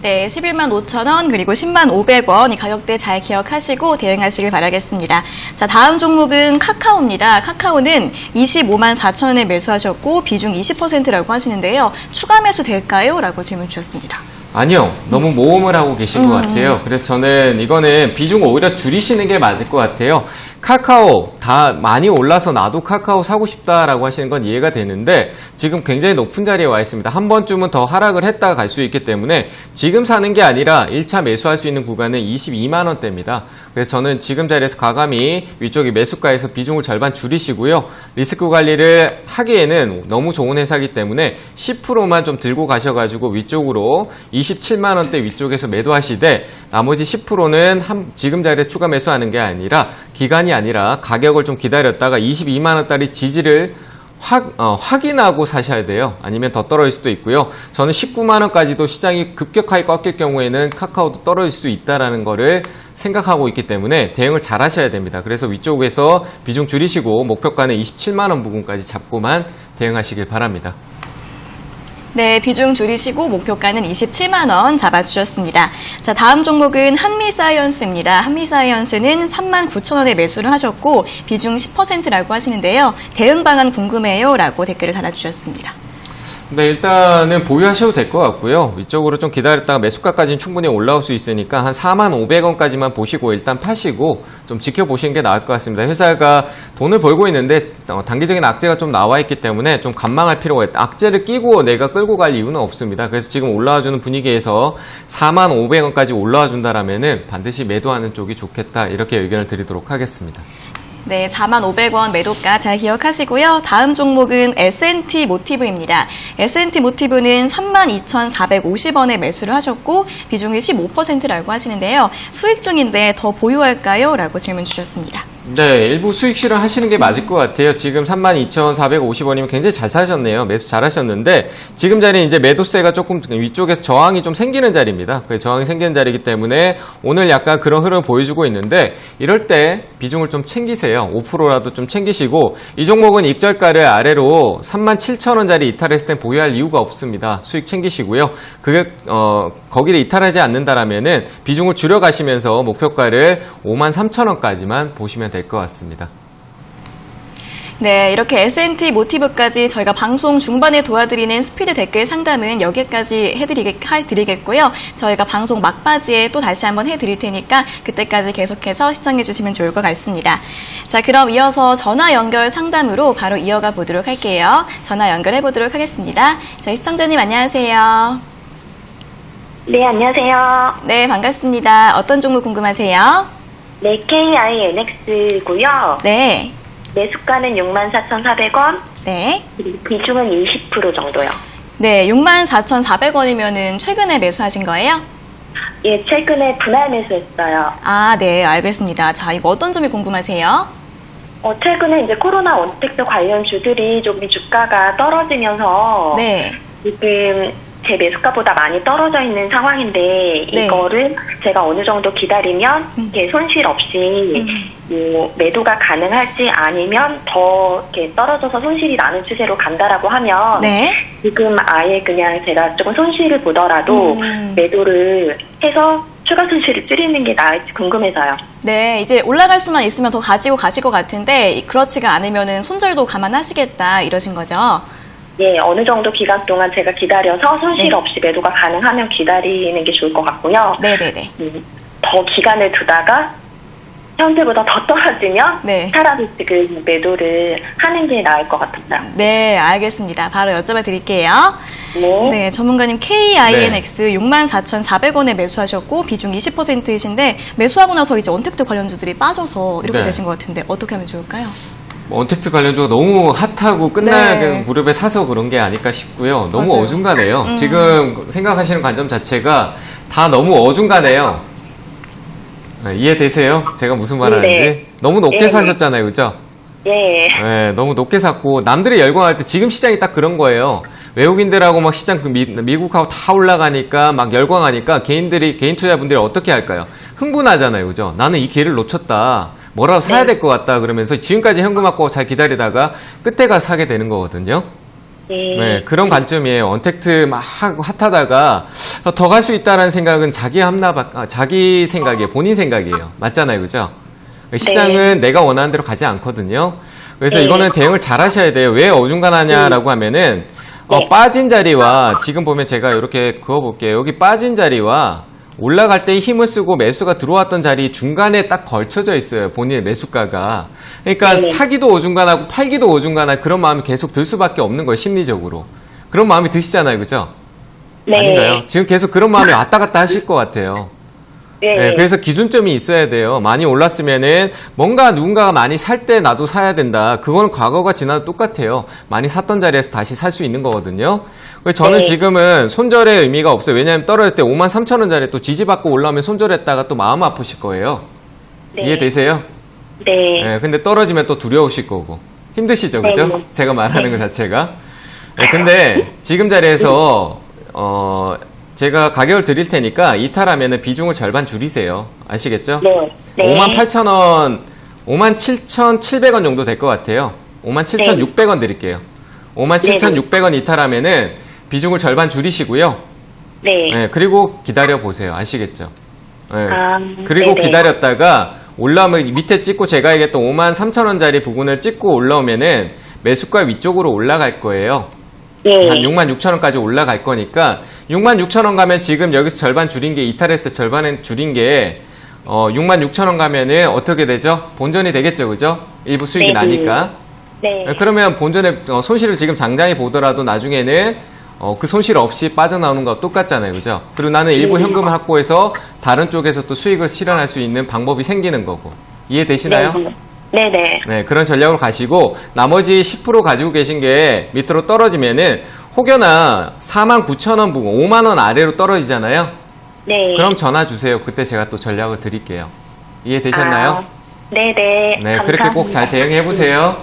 네, 11만 5천 원 그리고 10만 500원 이 가격대 잘 기억하시고 대응하시길 바라겠습니다. 자, 다음 종목은 카카오입니다. 카카오는 25만 4천 원에 매수하셨고 비중 20%라고 하시는데요. 추가 매수 될까요? 라고 질문 주셨습니다. 아니요. 너무 모험을 하고 계신 것 같아요. 그래서 저는 이거는 비중을 오히려 줄이시는 게 맞을 것 같아요. 카카오 다 많이 올라서 나도 카카오 사고 싶다라고 하시는 건 이해가 되는데 지금 굉장히 높은 자리에 와 있습니다. 한 번쯤은 더 하락을 했다가 갈 수 있기 때문에 지금 사는 게 아니라 1차 매수할 수 있는 구간은 22만 원대입니다. 그래서 저는 지금 자리에서 과감히 위쪽이 매수가에서 비중을 절반 줄이시고요. 리스크 관리를 하기에는 너무 좋은 회사이기 때문에 10%만 좀 들고 가셔가지고 위쪽으로 27만 원대 위쪽에서 매도하시되 나머지 10%는 지금 자리에 추가 매수하는 게 아니라 기간이 아니라 가격을 좀 기다렸다가 22만 원짜리 지지를 확인하고 사셔야 돼요. 아니면 더 떨어질 수도 있고요. 저는 19만 원까지도 시장이 급격하게 꺾일 경우에는 카카오도 떨어질 수도 있다라는 거를 생각하고 있기 때문에 대응을 잘 하셔야 됩니다. 그래서 위쪽에서 비중 줄이시고 목표가는 27만 원 부분까지 잡고만 대응하시길 바랍니다. 네, 비중 줄이시고 목표가는 27만 원 잡아주셨습니다. 자, 다음 종목은 한미사이언스입니다. 한미사이언스는 39,000원에 매수를 하셨고 비중 10%라고 하시는데요. 대응 방안 궁금해요 라고 댓글을 달아주셨습니다. 네, 일단은 보유하셔도 될 것 같고요. 위쪽으로 좀 기다렸다가 매수가까지는 충분히 올라올 수 있으니까 한 45,500원까지만 보시고 일단 파시고 좀 지켜보시는 게 나을 것 같습니다. 회사가 돈을 벌고 있는데 단기적인 악재가 좀 나와 있기 때문에 좀 관망할 필요가 있다. 악재를 끼고 내가 끌고 갈 이유는 없습니다. 그래서 지금 올라와주는 분위기에서 45,500원까지 올라와 준다라면은 반드시 매도하는 쪽이 좋겠다. 이렇게 의견을 드리도록 하겠습니다. 네, 45,500원 매도가 잘 기억하시고요. 다음 종목은 S&T 모티브입니다. S&T 모티브는 32,450원에 매수를 하셨고 비중이 15%라고 하시는데요. 수익 중인데 더 보유할까요? 라고 질문 주셨습니다. 네, 일부 수익 실현 하시는 게 맞을 것 같아요. 지금 32,450원이면 굉장히 잘 사셨네요. 매수 잘 하셨는데 지금 자리는 이제 매도세가 조금 위쪽에서 저항이 좀 생기는 자리입니다. 그래서 저항이 생기는 자리이기 때문에 오늘 약간 그런 흐름을 보여주고 있는데 이럴 때 비중을 좀 챙기세요. 5%라도 좀 챙기시고 이 종목은 익절가를 아래로 37,000원짜리 이탈했을 땐 보유할 이유가 없습니다. 수익 챙기시고요. 그게 거기를 이탈하지 않는다라면은 비중을 줄여가시면서 목표가를 53,000원까지만 보시면 될 것 같습니다. 네, 이렇게 S&T 모티브까지 저희가 방송 중반에 도와드리는 스피드 댓글 상담은 여기까지 해드리겠고요. 저희가 방송 막바지에 또 다시 한번 해드릴 테니까 그때까지 계속해서 시청해주시면 좋을 것 같습니다. 자, 그럼 이어서 전화 연결 상담으로 바로 이어가 보도록 할게요. 전화 연결해 보도록 하겠습니다. 자, 시청자님 안녕하세요. 네, 안녕하세요. 네, 반갑습니다. 어떤 종목 궁금하세요? 네, KINX고요. 네. 매수가는 64,400원, 네. 비중은 20% 정도요. 네, 64,400원이면은 최근에 매수하신 거예요? 예, 최근에 분할 매수했어요. 아, 네, 알겠습니다. 자, 이거 어떤 점이 궁금하세요? 최근에 이제 코로나 원택트 관련 주들이 조금 주가가 떨어지면서 네. 지금 제 매수가보다 많이 떨어져 있는 상황인데 네. 이거를 제가 어느 정도 기다리면 이렇게 손실 없이 매도가 가능할지 아니면 더 이렇게 떨어져서 손실이 나는 추세로 간다라고 하면 네. 지금 아예 그냥 제가 조금 손실을 보더라도 매도를 해서 추가 손실을 줄이는 게 나을지 궁금해서요. 네, 이제 올라갈 수만 있으면 더 가지고 가실 것 같은데 그렇지가 않으면은 손절도 감안하시겠다 이러신 거죠? 예, 어느 정도 기간 동안 제가 기다려서 손실 없이 매도가 가능하면 기다리는 게 좋을 것 같고요. 네네네. 더 기간을 두다가 현재보다 더 떨어지면 네. 차라리 지금 매도를 하는 게 나을 것 같습니다. 네, 알겠습니다. 바로 여쭤봐 드릴게요. 네. 네, 전문가님 KINX 64,400원에 매수하셨고 비중 20%이신데 매수하고 나서 이제 언택트 관련주들이 빠져서 이렇게 네. 되신 것 같은데 어떻게 하면 좋을까요? 언택트 관련주가 너무 핫하고 끝날 네. 무렵에 사서 그런 게 아닐까 싶고요. 너무 맞아요. 어중간해요. 지금 생각하시는 관점 자체가 다 너무 어중간해요. 이해되세요? 제가 무슨 말 하는지? 네. 너무 높게 네. 사셨잖아요. 그죠? 예. 네, 너무 높게 샀고 남들이 열광할 때 지금 시장이 딱 그런 거예요. 외국인들하고 막 시장 미국하고 다 올라가니까 막 열광하니까 개인 투자분들이 어떻게 할까요? 흥분하잖아요. 그죠? 나는 이 기회를 놓쳤다. 뭐라도 사야 될 것 같다 그러면서 지금까지 현금 갖고 잘 기다리다가 끝에 가서 사게 되는 거거든요. 네, 그런 관점이에요. 언택트 막 핫하다가 더 갈 수 있다는 생각은 자기 생각이에요. 본인 생각이에요. 맞잖아요. 그죠? 시장은 내가 원하는 대로 가지 않거든요. 그래서 이거는 대응을 잘 하셔야 돼요. 왜 어중간하냐라고 하면은 빠진 자리와 지금 보면 제가 이렇게 그어볼게요. 여기 빠진 자리와 올라갈 때 힘을 쓰고 매수가 들어왔던 자리 중간에 딱 걸쳐져 있어요. 본인의 매수가가. 그러니까 네네. 사기도 어중간하고 팔기도 어중간한 그런 마음이 계속 들 수밖에 없는 거예요. 심리적으로. 그런 마음이 드시잖아요. 그죠? 네. 아닌가요? 지금 계속 그런 마음이 왔다 갔다 하실 것 같아요. 네. 네, 그래서 기준점이 있어야 돼요. 많이 올랐으면은 뭔가 누군가가 많이 살 때 나도 사야 된다. 그거는 과거가 지나도 똑같아요. 많이 샀던 자리에서 다시 살 수 있는 거거든요. 그래서 저는 네. 지금은 손절의 의미가 없어요. 왜냐하면 떨어질 때 53,000원짜리 또 지지받고 올라오면 손절했다가 또 마음 아프실 거예요. 네. 이해되세요? 네. 네, 근데 떨어지면 또 두려우실 거고. 힘드시죠, 그죠? 네. 제가 말하는 것 자체가. 네, 근데 지금 자리에서, 제가 가격을 드릴 테니까 이탈하면은 비중을 절반 줄이세요. 아시겠죠? 네. 네. 58,000원, 57,700원 정도 될 것 같아요. 57,600원 드릴게요. 57,600원 이탈하면은 비중을 절반 줄이시고요. 네. 네, 그리고 기다려 보세요. 아시겠죠? 네. 아, 그리고 네네. 기다렸다가 올라오면 밑에 찍고 제가 얘기했던 53,000원짜리 부분을 찍고 올라오면은 매수가 위쪽으로 올라갈 거예요. 네. 한 66,000원까지 올라갈 거니까 66,000원 가면 지금 여기서 절반 줄인 게 이탈했을 때 절반은 줄인 게 66,000원 가면은 어떻게 되죠? 본전이 되겠죠, 그죠? 일부 수익이 네. 나니까. 네. 그러면 본전에 손실을 지금 장장이 보더라도 나중에는 그 손실 없이 빠져나오는 거 똑같잖아요, 그죠? 그리고 나는 일부 현금을 확보해서 다른 쪽에서 또 수익을 실현할 수 있는 방법이 생기는 거고. 이해되시나요? 네네. 네, 그런 전략으로 가시고 나머지 10% 가지고 계신 게 밑으로 떨어지면은 혹여나 49,000원 부근 5만원 아래로 떨어지잖아요. 네. 그럼 전화 주세요. 그때 제가 또 전략을 드릴게요. 이해되셨나요? 아, 네네. 네, 그렇게 꼭 잘 대응해 보세요.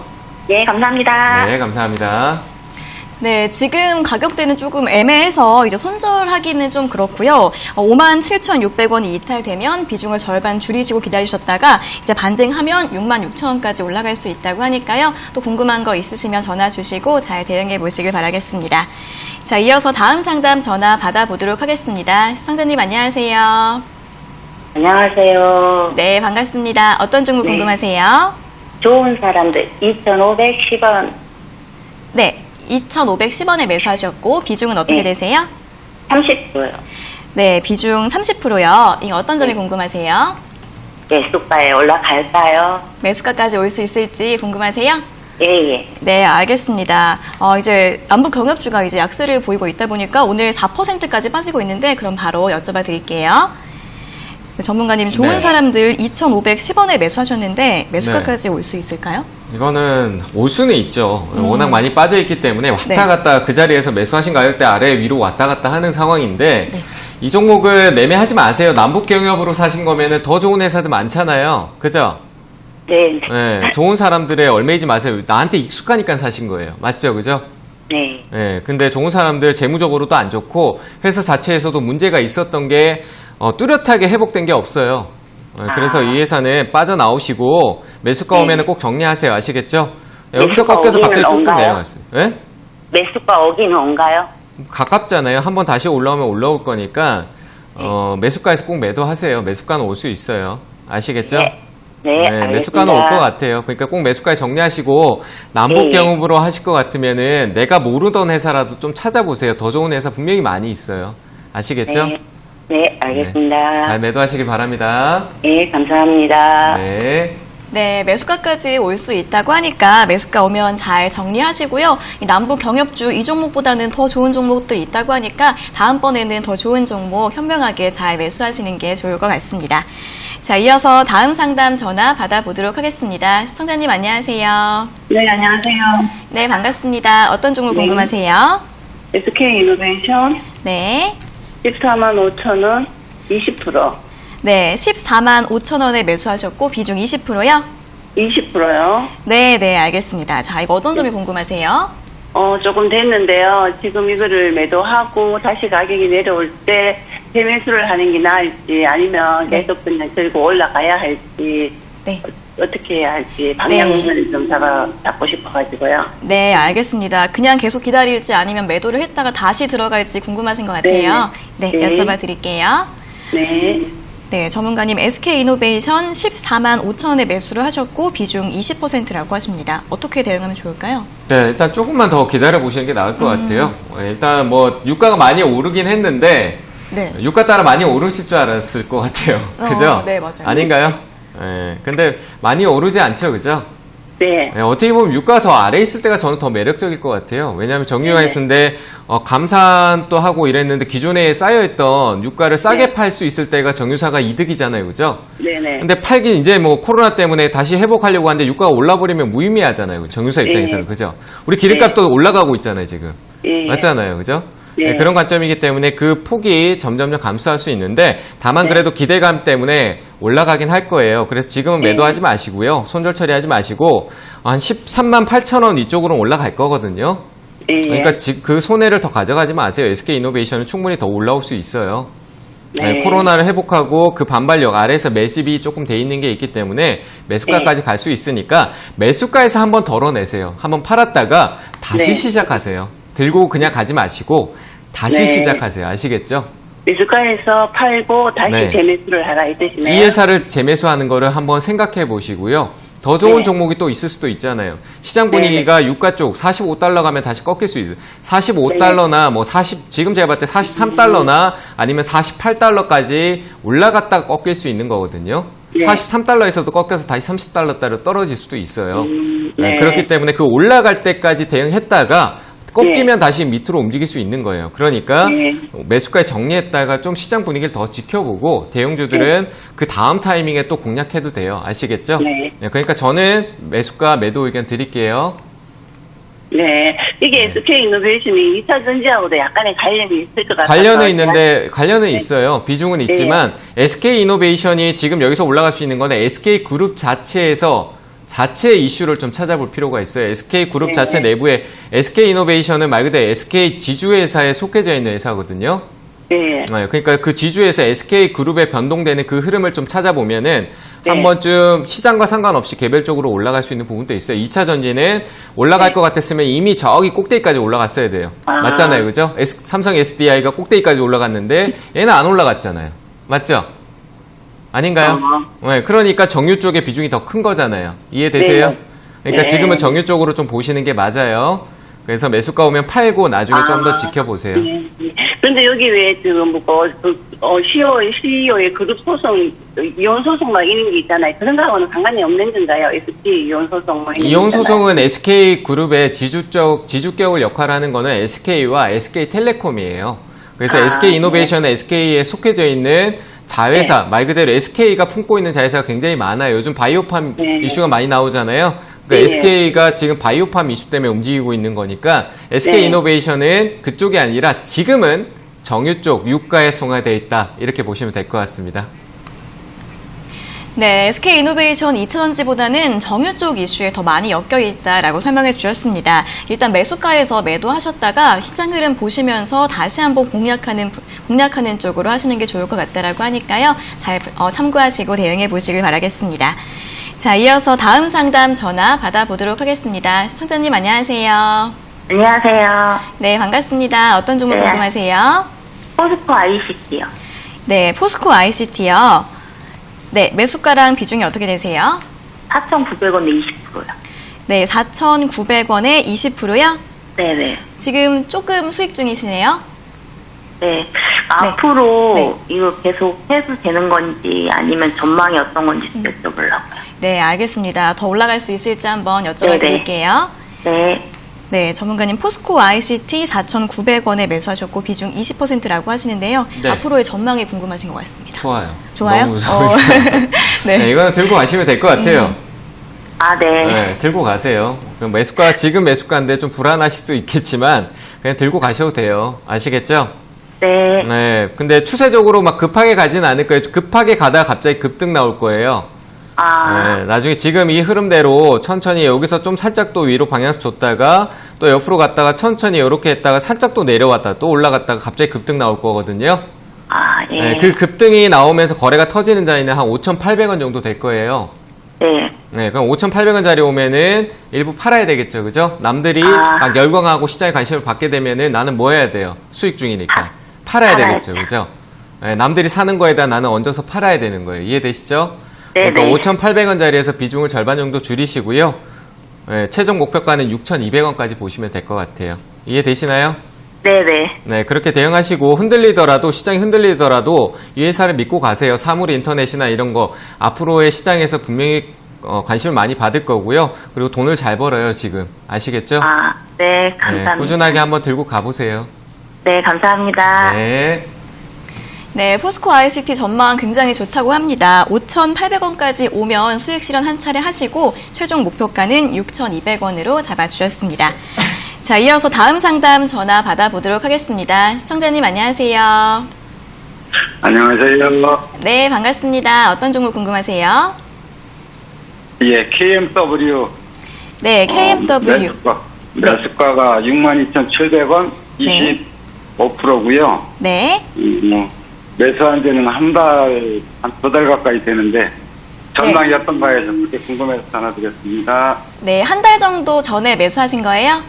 네, 감사합니다. 네, 감사합니다. 네, 지금 가격대는 조금 애매해서 이제 손절하기는 좀 그렇고요. 57,600원이 이탈되면 비중을 절반 줄이시고 기다리셨다가 이제 반등하면 66,000원까지 올라갈 수 있다고 하니까요. 또 궁금한 거 있으시면 전화 주시고 잘 대응해 보시길 바라겠습니다. 자, 이어서 다음 상담 전화 받아보도록 하겠습니다. 시청자님 안녕하세요. 안녕하세요. 네, 반갑습니다. 어떤 종목 네. 궁금하세요? 좋은 사람들 2,510원, 네, 2,510원에 매수하셨고 비중은 어떻게 네. 되세요? 30%요. 네, 비중 30%요. 이 어떤 점이 궁금하세요? 매수가에 올라갈까요? 매수가까지 올 수 있을지 궁금하세요? 예. 네, 알겠습니다. 이제 남북 경협주가 이제 약세를 보이고 있다 보니까 오늘 4%까지 빠지고 있는데 그럼 바로 여쭤봐 드릴게요. 전문가님, 좋은 네. 사람들 2,510원에 매수하셨는데 매수가까지 올 수 있을까요? 이거는 올 수는 있죠. 워낙 많이 빠져 있기 때문에 왔다 네. 갔다 그 자리에서 매수하신 가격대 아래 위로 왔다 갔다 하는 상황인데 네. 이 종목은 매매하지 마세요. 남북 경협으로 사신 거면은 더 좋은 회사들 많잖아요. 그죠? 네. 네, 좋은 사람들의 얼매이지 마세요. 나한테 익숙하니까 사신 거예요. 맞죠? 그죠? 네. 네, 근데 좋은 사람들 재무적으로도 안 좋고 회사 자체에서도 문제가 있었던 게 뚜렷하게 회복된 게 없어요. 그래서 이 회사는 빠져나오시고 매수가 네. 오면은 꼭 정리하세요. 아시겠죠? 여기서 매수가 꺾여서 갑자기 오기는 뚝뚝 온가요? 내려갔어요. 네? 매수가 오긴 온가요? 가깝잖아요. 한번 다시 올라오면 올라올 거니까 매수가에서 꼭 매도하세요. 매수가는 올 수 있어요. 아시겠죠? 네. 네, 알겠습니다. 매수가는 올 것 같아요. 그러니까 꼭 매수가에 정리하시고 남북 경협으로 하실 것 같으면은 내가 모르던 회사라도 좀 찾아보세요. 더 좋은 회사 분명히 많이 있어요. 아시겠죠? 네. 네, 알겠습니다. 잘 매도하시길 바랍니다. 네, 감사합니다. 네. 네, 매수가까지 올 수 있다고 하니까 매수가 오면 잘 정리하시고요. 이 남북 경협주 이 종목보다는 더 좋은 종목들 있다고 하니까 다음번에는 더 좋은 종목 현명하게 잘 매수하시는 게 좋을 것 같습니다. 자, 이어서 다음 상담 전화 받아보도록 하겠습니다. 시청자님 안녕하세요. 네, 안녕하세요. 네, 반갑습니다. 어떤 종목 궁금하세요? SK 이노베이션 네. 145,000원 20%. 네, 14만 5천 원에 매수하셨고 비중 20%요? 20%요. 네, 네, 알겠습니다. 자, 이거 어떤 점이 궁금하세요? 조금 됐는데요. 지금 이거를 매도하고 다시 가격이 내려올 때 재매수를 하는 게 나을지 아니면 네. 계속 그냥 들고 올라가야 할지 네. 어떻게 해야 할지 방향을 좀 잡고 싶어가지고요. 네, 알겠습니다. 그냥 계속 기다릴지 아니면 매도를 했다가 다시 들어갈지 궁금하신 것 같아요. 네, 네. 여쭤봐 드릴게요. 네. 네, 전문가님 SK 이노베이션 14만 5천 원에 매수를 하셨고 비중 20%라고 하십니다. 어떻게 대응하면 좋을까요? 네, 일단 조금만 더 기다려 보시는 게 나을 것 같아요. 일단 뭐 유가가 많이 오르긴 했는데 네. 유가 따라 많이 오르실 줄 알았을 것 같아요. 그죠? 네, 맞아요. 아닌가요? 예. 근데 많이 오르지 않죠, 그죠? 네. 예, 어떻게 보면 유가가 더 아래에 있을 때가 저는 더 매력적일 것 같아요. 왜냐하면 정유가 네. 있었는데 감산도 하고 이랬는데 기존에 쌓여있던 유가를 싸게 네. 팔 수 있을 때가 정유사가 이득이잖아요, 그죠? 네네. 근데 팔긴 이제 뭐 코로나 때문에 다시 회복하려고 하는데 유가가 올라버리면 무의미하잖아요. 정유사 입장에서는. 네. 그죠? 우리 기름값도 올라가고 있잖아요, 지금. 네. 맞잖아요. 그죠? 네. 네, 그런 관점이기 때문에 그 폭이 점점 감소할 수 있는데 다만 네. 그래도 기대감 때문에 올라가긴 할 거예요. 그래서 지금은 네. 매도하지 마시고요. 손절 처리하지 마시고 한 13만 8천 원 위쪽으로 올라갈 거거든요. 네. 그러니까 그 손해를 더 가져가지 마세요. SK이노베이션은 충분히 더 올라올 수 있어요. 네. 코로나를 회복하고 그 반발력 아래에서 매집이 조금 돼 있는 게 있기 때문에 매수가까지 갈 수 있으니까 매수가에서 한번 덜어내세요. 한번 팔았다가 다시 네. 시작하세요. 들고 그냥 가지 마시고 다시 네. 시작하세요. 아시겠죠? 미술관에서 팔고 다시 네. 재매수를 하라 이 뜻이네요. 이 회사를 재매수하는 거를 한번 생각해 보시고요. 더 좋은 네. 종목이 또 있을 수도 있잖아요. 시장 분위기가 유가 쪽 45달러 가면 다시 꺾일 수 있어요. 45달러나 뭐 40, 지금 제가 봤을 때 43달러나 아니면 48달러까지 올라갔다가 꺾일 수 있는 거거든요. 네. 43달러에서도 꺾여서 다시 30달러대로 떨어질 수도 있어요. 네. 그렇기 때문에 그 올라갈 때까지 대응했다가 꺾이면 다시 밑으로 움직일 수 있는 거예요. 그러니까 네. 매수가에 정리했다가 좀 시장 분위기를 더 지켜보고 대형주들은 그 다음 타이밍에 또 공략해도 돼요. 아시겠죠? 네. 그러니까 저는 매수가 매도 의견 드릴게요. 네. 이게 SK이노베이션이 2차 전지하고도 약간의 관련이 있을 것 같아요. 관련은 있어요. 비중은 있지만 SK이노베이션이 지금 여기서 올라갈 수 있는 건 SK그룹 자체 이슈를 좀 찾아볼 필요가 있어요. SK그룹 네. 자체 내부에 SK이노베이션은 말 그대로 SK 지주회사에 속해져 있는 회사거든요. 네. 그러니까 그 지주회사 SK그룹에 변동되는 그 흐름을 좀 찾아보면은 네. 한 번쯤 시장과 상관없이 개별적으로 올라갈 수 있는 부분도 있어요. 2차 전지는 올라갈 네. 것 같았으면 이미 저기 꼭대기까지 올라갔어야 돼요. 아. 맞잖아요. 그죠? 삼성 SDI가 꼭대기까지 올라갔는데 얘는 안 올라갔잖아요. 맞죠? 아닌가요? 네, 그러니까 정유 쪽의 비중이 더 큰 거잖아요. 이해되세요? 네. 그러니까 네. 지금은 정유 쪽으로 좀 보시는 게 맞아요. 그래서 매수가 오면 팔고 나중에 좀 더 지켜보세요. 네. 그런데 여기 왜 지금 CEO의 그룹 소송, 이혼 소송 막 이런 게 있잖아요. 그런 거하고는 상관이 없는 건가요? SK 이혼 소송 막 이혼 소송은 SK그룹의 지주격을 역할하는 거는 SK와 SK텔레콤이에요. 그래서 SK이노베이션은 SK에 속해져 있는 자회사, 말 그대로 SK가 품고 있는 자회사가 굉장히 많아요. 요즘 바이오팜 네. 이슈가 많이 나오잖아요. 그러니까 네. SK가 지금 바이오팜 이슈 때문에 움직이고 있는 거니까 SK이노베이션은 그쪽이 아니라 지금은 정유 쪽 유가에 송화되어 있다. 이렇게 보시면 될 것 같습니다. 네, SK이노베이션 2차전지보다는 정유 쪽 이슈에 더 많이 엮여 있다라고 설명해 주셨습니다. 일단 매수가에서 매도하셨다가 시장 흐름 보시면서 다시 한번 공략하는 쪽으로 하시는 게 좋을 것 같다라고 하니까요. 잘 참고하시고 대응해 보시길 바라겠습니다. 자, 이어서 다음 상담 전화 받아보도록 하겠습니다. 시청자님 안녕하세요. 안녕하세요. 네, 반갑습니다. 어떤 종목 네. 궁금하세요? 포스코 ICT요. 네, 포스코 ICT요. 네, 매수가랑 비중이 어떻게 되세요? 4,900원에 20%요. 네, 4,900원에 20%요? 네네. 지금 조금 수익 중이시네요? 네. 앞으로 네. 이거 계속 해도 되는 건지 아니면 전망이 어떤 건지 여쭤보려고요. 네, 알겠습니다. 더 올라갈 수 있을지 한번 여쭤봐 드릴게요. 네. 네, 전문가님 포스코 ICT 4,900원에 매수하셨고 비중 20%라고 하시는데요. 네. 앞으로의 전망이 궁금하신 것 같습니다. 좋아요. 좋아요? 너무 좋아요. 네. 네, 이거는 들고 가시면 될 것 같아요. 아, 네. 네, 들고 가세요. 그럼 지금 매수가인데 좀 불안하실 수도 있겠지만 그냥 들고 가셔도 돼요. 아시겠죠? 네. 네, 근데 추세적으로 막 급하게 가지는 않을 거예요. 급하게 가다가 갑자기 급등 나올 거예요. 아, 네, 나중에 지금 이 흐름대로 천천히 여기서 좀 살짝 또 위로 방향수 줬다가 또 옆으로 갔다가 천천히 이렇게 했다가 살짝 또 내려왔다 또 올라갔다가 갑자기 급등 나올 거거든요. 아, 예. 네, 그 급등이 나오면서 거래가 터지는 자리는 한 5,800원 정도 될 거예요. 네. 네, 그럼 5,800원짜리 오면은 일부 팔아야 되겠죠, 그죠? 남들이 아. 막 열광하고 시장에 관심을 받게 되면은 나는 뭐 해야 돼요? 수익 중이니까. 팔아야 팔아야 되겠죠, 그죠? 네, 남들이 사는 거에다 나는 얹어서 팔아야 되는 거예요. 이해되시죠? 네, 그러니까 네. 5,800원짜리에서 비중을 절반 정도 줄이시고요. 네, 최종 목표가는 6,200원까지 보시면 될 것 같아요. 이해되시나요? 네네. 네, 그렇게 대응하시고 흔들리더라도 시장이 흔들리더라도 이 회사를 믿고 가세요. 사물 인터넷이나 이런 거 앞으로의 시장에서 분명히 관심을 많이 받을 거고요. 그리고 돈을 잘 벌어요, 지금. 아시겠죠? 네, 감사합니다. 네, 꾸준하게 한번 들고 가보세요. 네, 감사합니다. 네. 네, 포스코 ICT 전망 굉장히 좋다고 합니다. 5,800원까지 오면 수익 실현 한 차례 하시고 최종 목표가는 6,200원으로 잡아주셨습니다. 자, 이어서 다음 상담 전화 받아보도록 하겠습니다. 시청자님 안녕하세요. 안녕하세요. 네, 반갑습니다. 어떤 종목 궁금하세요? 예, KMW. 네, KMW. 매수가가 62,700원, 네. 25%고요. 네. 매수한 지는 한 두 달 가까이 되는데 전망이 어떤가 해서 그렇게 궁금해서 전화드렸습니다. 네, 한 달 정도 전에 매수하신 거예요?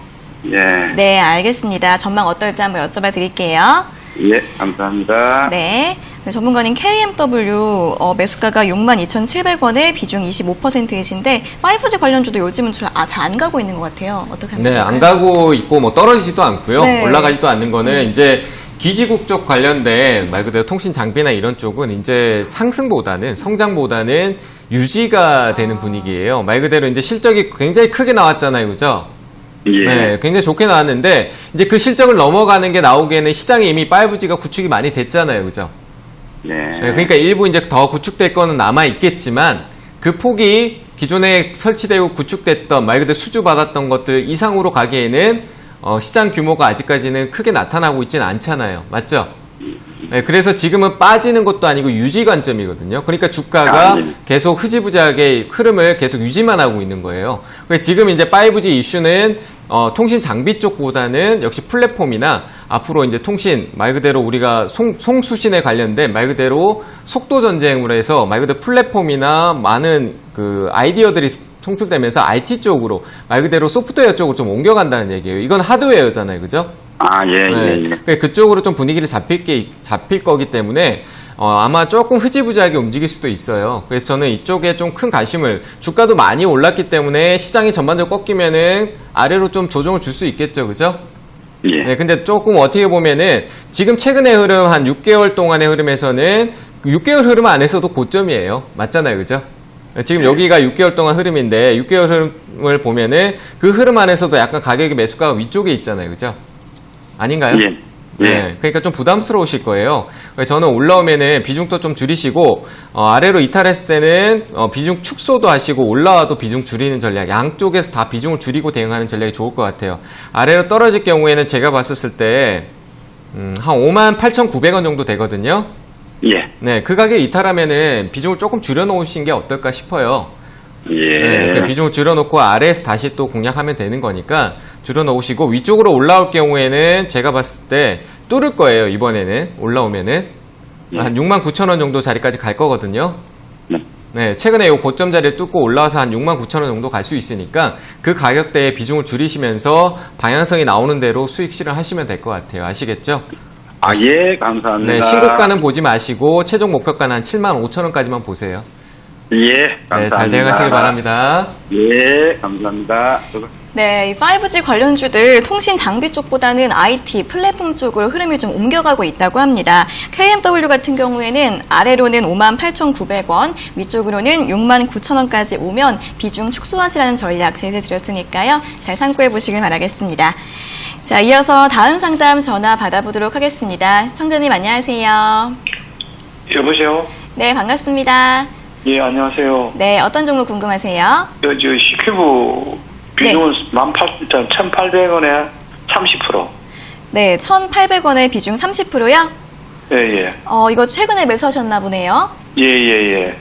예. 네, 알겠습니다. 전망 어떨지 한번 여쭤봐 드릴게요. 예, 감사합니다. 네. 네, 전문가님 KMW 매수가가 62,700원에 비중 25%이신데 5G 관련주도 요즘은 잘 안 가고 있는 것 같아요. 어떻게 하면 네, 좋을까요? 안 가고 있고 뭐 떨어지지도 않고요. 네. 올라가지도 않는 거는 이제 기지국 쪽 관련된 말 그대로 통신 장비나 이런 쪽은 이제 상승보다는 성장보다는 유지가 되는 분위기예요. 말 그대로 이제 실적이 굉장히 크게 나왔잖아요. 그죠? 예. 네, 굉장히 좋게 나왔는데 이제 그 실적을 넘어가는 게 나오기에는 시장에 이미 5G가 구축이 많이 됐잖아요. 그죠? 예. 네, 그러니까 일부 이제 더 구축될 거는 남아 있겠지만 그 폭이 기존에 설치되고 구축됐던 말 그대로 수주받았던 것들 이상으로 가기에는 시장 규모가 아직까지는 크게 나타나고 있지는 않잖아요. 맞죠? 네, 그래서 지금은 빠지는 것도 아니고 유지 관점이거든요. 그러니까 주가가 계속 흐지부지하게 흐름을 계속 유지만 하고 있는 거예요. 그래서 지금 이제 5G 이슈는 통신 장비 쪽보다는 역시 플랫폼이나 앞으로 이제 통신 말 그대로 우리가 송수신에 관련된 말 그대로 속도 전쟁으로 해서 말 그대로 플랫폼이나 많은 그 아이디어들이 송출되면서 IT 쪽으로 말 그대로 소프트웨어 쪽으로 좀 옮겨간다는 얘기예요. 이건 하드웨어잖아요, 그죠? 네. 그쪽으로 좀 분위기를 잡힐 거기 때문에 아마 조금 흐지부지하게 움직일 수도 있어요. 그래서 저는 이쪽에 좀 큰 관심을 주가도 많이 올랐기 때문에 시장이 전반적으로 꺾이면은 아래로 좀 조정을 줄 수 있겠죠, 그죠? 예. 네, 근데 조금 어떻게 보면은 지금 최근의 흐름 한 6개월 동안의 흐름에서는 6개월 흐름 안에서도 고점이에요. 맞잖아요, 그죠? 지금 여기가 6개월 동안 흐름인데 6개월 흐름을 보면은 그 흐름 안에서도 약간 가격이 매수가가 위쪽에 있잖아요, 그죠? 아닌가요? 예. 네, 그러니까 좀 부담스러우실 거예요. 그래서 저는 올라오면은 비중도 좀 줄이시고 아래로 이탈했을 때는 비중 축소도 하시고 올라와도 비중 줄이는 전략, 양쪽에서 다 비중을 줄이고 대응하는 전략이 좋을 것 같아요. 아래로 떨어질 경우에는 제가 봤었을 때 한 58,900원 정도 되거든요. 예. 네, 그 가격 이탈하면은 비중을 조금 줄여놓으신 게 어떨까 싶어요. 예. 네, 그 비중을 줄여놓고 아래에서 다시 또 공략하면 되는 거니까 줄여놓으시고 위쪽으로 올라올 경우에는 제가 봤을 때 뚫을 거예요. 이번에는 올라오면은 한 69,000원 정도 자리까지 갈 거거든요. 네, 최근에 이 고점 자리를 뚫고 올라와서 한 69,000원 정도 갈 수 있으니까 그 가격대에 비중을 줄이시면서 방향성이 나오는 대로 수익 실현하시면 될 것 같아요. 아시겠죠? 예, 감사합니다. 네, 신고가는 보지 마시고 최종 목표가는 한 75,000원까지만 보세요. 예, 감사합니다. 네, 잘 대응하시길 바랍니다. 예, 감사합니다. 네, 이 5G 관련주들 통신 장비 쪽보다는 IT, 플랫폼 쪽으로 흐름이 좀 옮겨가고 있다고 합니다. KMW 같은 경우에는 아래로는 58,900원, 위쪽으로는 69,000원까지 오면 비중 축소하시라는 전략 제시해드렸으니까요. 잘 참고해 보시길 바라겠습니다. 자, 이어서 다음 상담 전화 받아보도록 하겠습니다. 시청자님 안녕하세요. 여보세요? 네, 반갑습니다. 예, 안녕하세요. 네, 어떤 종목 궁금하세요? 저 C큐브 비중은 1,800원에 30%. 네, 1,800원에 비중 30%요? 예, 예. 이거 최근에 매수하셨나 보네요. 예, 예, 예.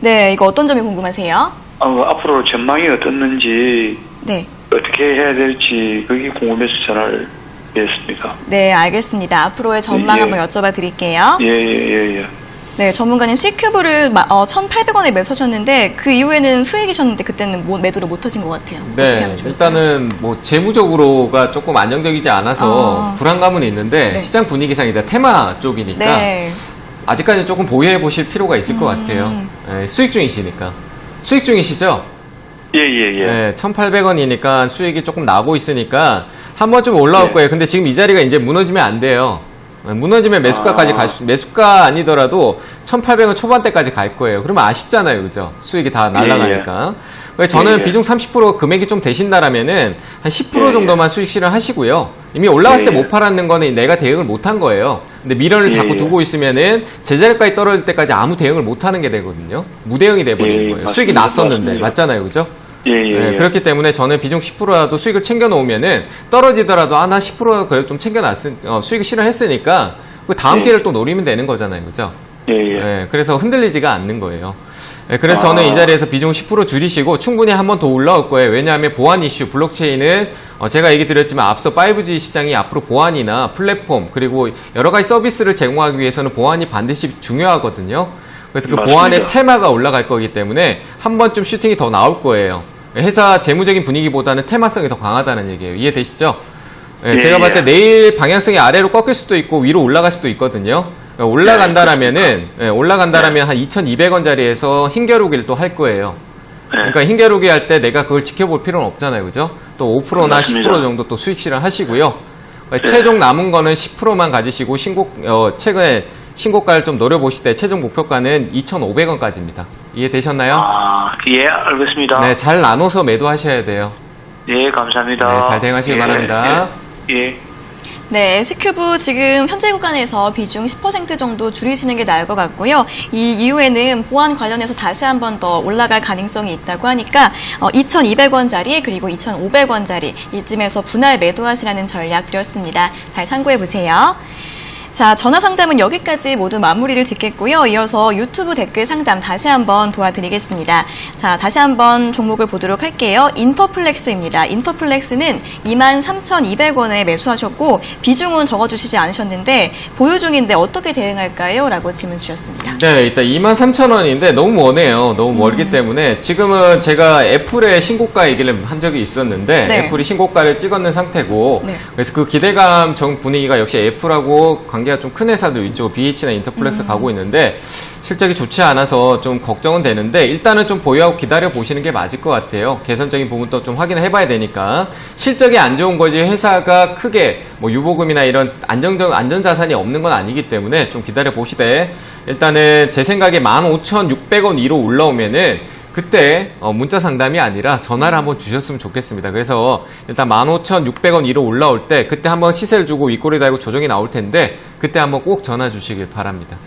네, 이거 어떤 점이 궁금하세요? 앞으로 전망이 어떻는지, 네. 어떻게 해야 될지, 그게 궁금해서 전화를 했습니다. 네, 알겠습니다. 앞으로의 전망 예. 한번 여쭤봐 드릴게요. 예, 예, 예, 예. 네, 전문가님 C큐브를 1,800원에 매수하셨는데 그 이후에는 수익이셨는데 그때는 매도를 못 하신 것 같아요. 어떻게 네, 하면 좋을까요? 일단은 뭐 재무적으로가 조금 안정적이지 않아서 불안감은 있는데 네. 시장 분위기상이다 테마 쪽이니까 네. 아직까지 조금 보유해 보실 필요가 있을 것 같아요. 네, 수익 중이시니까. 수익 중이시죠? 네, 1,800원이니까 수익이 조금 나고 있으니까 한 번쯤 올라올 거예요. 근데 지금 이 자리가 이제 무너지면 안 돼요. 무너지면 매수가까지 매수가 아니더라도 1,800원 초반대까지 갈 거예요. 그러면 아쉽잖아요. 그죠? 수익이 다 날아가니까. 그래서 저는 비중 30% 금액이 좀 되신다라면은 한 10% 정도만 수익 실현하시고요. 이미 올라갔을 때 못 팔았는 거는 내가 대응을 못 한 거예요. 근데 미련을 자꾸 두고 있으면은 제자리까지 떨어질 때까지 아무 대응을 못 하는 게 되거든요. 무대응이 돼버리는 거예요. 맞습니다. 수익이 났었는데. 맞습니다. 맞잖아요. 그죠? 예. 그렇기 때문에 저는 비중 10%라도 수익을 챙겨 놓으면은 떨어지더라도 하나 10%가 그래도 좀 수익을 실현했으니까 그 다음 기회를 또 노리면 되는 거잖아요. 그죠? 그래서 흔들리지가 않는 거예요. 그래서 저는 이 자리에서 비중 10% 줄이시고 충분히 한 번 더 올라올 거예요. 왜냐하면 보안 이슈, 블록체인은 제가 얘기 드렸지만 앞서 5G 시장이 앞으로 보안이나 플랫폼 그리고 여러 가지 서비스를 제공하기 위해서는 보안이 반드시 중요하거든요. 그래서 그 맞습니다. 보안의 테마가 올라갈 거기 때문에 한 번쯤 슈팅이 더 나올 거예요. 회사 재무적인 분위기보다는 테마성이 더 강하다는 얘기예요. 이해되시죠? 제가 봤을 때 내일 방향성이 아래로 꺾일 수도 있고 위로 올라갈 수도 있거든요. 올라간다라면 한 2,200원짜리에서 힘겨루기를 또 할 거예요. 그러니까 힘겨루기 할 때 내가 그걸 지켜볼 필요는 없잖아요. 그죠? 또 5%나 맞습니다. 10% 정도 또 수익 실현 하시고요. 최종 남은 거는 10%만 가지시고 최근에 신고가를 좀 노려보실 때 최종 목표가는 2,500원까지입니다. 이해되셨나요? 예, 알겠습니다. 네, 잘 나눠서 매도하셔야 돼요. 예, 감사합니다. 네, 잘 대응하시기 바랍니다. 예. 네, C큐브 지금 현재 구간에서 비중 10% 정도 줄이시는 게 나을 것 같고요. 이 이후에는 보안 관련해서 다시 한 번 더 올라갈 가능성이 있다고 하니까 2,200원짜리 그리고 2,500원짜리 이쯤에서 분할 매도하시라는 전략 드렸습니다. 잘 참고해 보세요. 자, 전화 상담은 여기까지 모두 마무리를 짓겠고요. 이어서 유튜브 댓글 상담 다시 한번 도와드리겠습니다. 자, 다시 한번 종목을 보도록 할게요. 인터플렉스입니다. 인터플렉스는 23,200원에 매수하셨고 비중은 적어주시지 않으셨는데 보유 중인데 어떻게 대응할까요? 라고 질문 주셨습니다. 네, 일단 23,000원인데 너무 머네요. 너무 멀기 때문에 지금은 제가 애플의 신고가 얘기를 한 적이 있었는데 네. 애플이 신고가를 찍었는 상태고 네. 그래서 그 기대감 정 분위기가 역시 애플하고 관계가 좀 큰 회사들 있죠. BH나 인터플렉스 가고 있는데 실적이 좋지 않아서 좀 걱정은 되는데 일단은 좀 보유하고 기다려 보시는 게 맞을 것 같아요. 개선적인 부분도 좀 확인해 봐야 되니까 실적이 안 좋은 거지 회사가 크게 뭐 유보금이나 이런 안전자산이 없는 건 아니기 때문에 좀 기다려 보시되 일단은 제 생각에 15,600원 위로 올라오면은 그때 문자 상담이 아니라 전화를 한번 주셨으면 좋겠습니다. 그래서 일단 15,600원 위로 올라올 때 그때 한번 시세를 주고 윗꼬리 달고 조정이 나올 텐데 그때 한번 꼭 전화 주시길 바랍니다.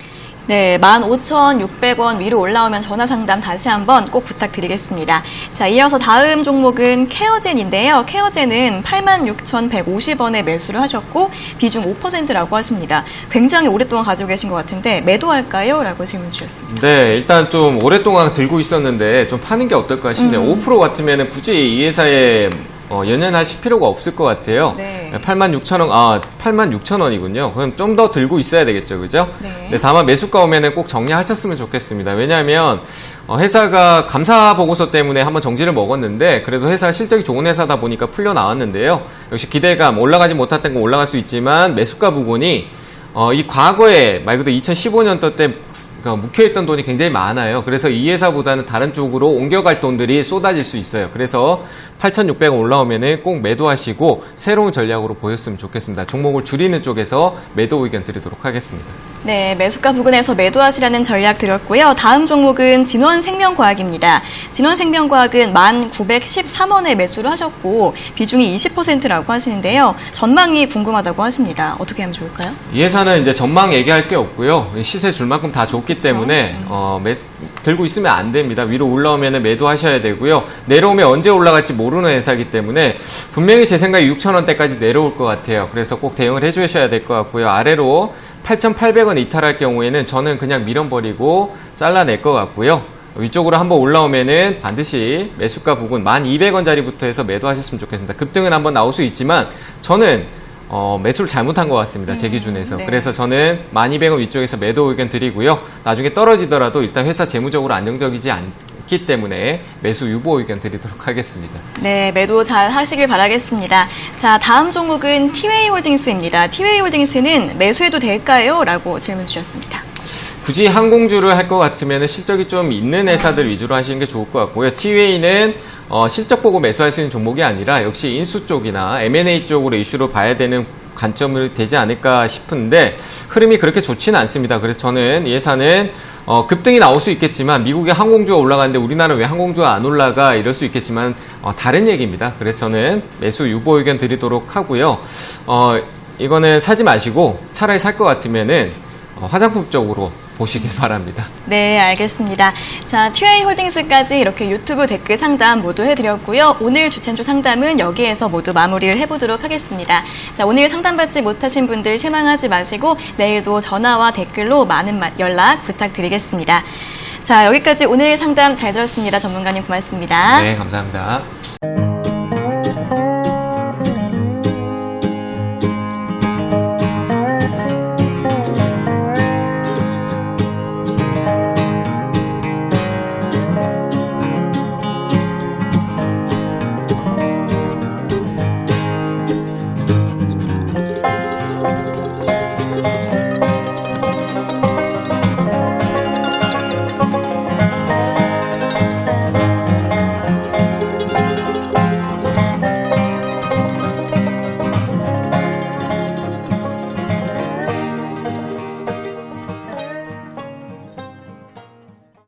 네, 15,600원 위로 올라오면 전화 상담 다시 한번 꼭 부탁드리겠습니다. 자, 이어서 다음 종목은 케어젠인데요. 케어젠은 86,150원에 매수를 하셨고 비중 5%라고 하십니다. 굉장히 오랫동안 가지고 계신 것 같은데 매도할까요? 라고 질문 주셨습니다. 네, 일단 좀 오랫동안 들고 있었는데 좀 파는 게 어떨까 싶네요. 5% 같으면 굳이 이 회사에 연연하실 필요가 없을 것 같아요. 네. 86,000원이군요. 그럼 좀 더 들고 있어야 되겠죠. 그죠? 네. 네, 다만 매수가 오면은 꼭 정리하셨으면 좋겠습니다. 왜냐하면 회사가 감사 보고서 때문에 한번 정지를 먹었는데 그래도 회사가 실적이 좋은 회사다 보니까 풀려 나왔는데요. 역시 기대감 올라가지 못했던 건 올라갈 수 있지만 매수가 부분이 이 과거에 말 그대로 2015년도 때 묵혀있던 돈이 굉장히 많아요. 그래서 이 회사보다는 다른 쪽으로 옮겨갈 돈들이 쏟아질 수 있어요. 그래서 8,600원 올라오면은 꼭 매도하시고 새로운 전략으로 보였으면 좋겠습니다. 종목을 줄이는 쪽에서 매도 의견 드리도록 하겠습니다. 네, 매수가 부근에서 매도하시라는 전략 드렸고요. 다음 종목은 진원생명과학입니다. 진원생명과학은 1,913원에 매수를 하셨고 비중이 20%라고 하시는데요. 전망이 궁금하다고 하십니다. 어떻게 하면 좋을까요? 이 회사는 이제 전망 얘기할 게 없고요. 시세 줄 만큼 다 좋기 때문에 들고 있으면 안 됩니다. 위로 올라오면 매도하셔야 되고요. 내려오면 언제 올라갈지 모르는 회사이기 때문에 분명히 제 생각에 6,000원대까지 내려올 것 같아요. 그래서 꼭 대응을 해주셔야 될 것 같고요. 아래로 8,800원 이탈할 경우에는 저는 그냥 밀어버리고 잘라낼 것 같고요. 위쪽으로 한번 올라오면은 반드시 매수가 부근 1,200원짜리부터 해서 매도하셨으면 좋겠습니다. 급등은 한번 나올 수 있지만 저는 매수를 잘못한 것 같습니다. 제 기준에서. 네. 그래서 저는 12,000원 위쪽에서 매도 의견 드리고요. 나중에 떨어지더라도 일단 회사 재무적으로 안정적이지 않기 때문에 매수 유보 의견 드리도록 하겠습니다. 네, 매도 잘 하시길 바라겠습니다. 자, 다음 종목은 티웨이홀딩스입니다. 티웨이홀딩스는 매수해도 될까요? 라고 질문 주셨습니다. 굳이 항공주를 할 것 같으면 실적이 좀 있는 회사들 위주로 하시는 게 좋을 것 같고요. 티웨이는 실적 보고 매수할 수 있는 종목이 아니라 역시 인수 쪽이나 M&A 쪽으로 이슈로 봐야 되는 관점을 되지 않을까 싶은데 흐름이 그렇게 좋지는 않습니다. 그래서 저는 이 회사는 급등이 나올 수 있겠지만 미국의 항공주가 올라가는데 우리나라는 왜 항공주가 안 올라가 이럴 수 있겠지만 다른 얘기입니다. 그래서 저는 매수 유보 의견 드리도록 하고요. 이거는 사지 마시고 차라리 살 것 같으면은 화장품 쪽으로 보시길 바랍니다. 네, 알겠습니다. 자, 티웨이 홀딩스까지 이렇게 유튜브 댓글 상담 모두 해드렸고요. 오늘 주첸조 상담은 여기에서 모두 마무리를 해보도록 하겠습니다. 자, 오늘 상담받지 못하신 분들 실망하지 마시고 내일도 전화와 댓글로 많은 연락 부탁드리겠습니다. 자, 여기까지 오늘 상담 잘 들었습니다. 전문가님 고맙습니다. 네, 감사합니다.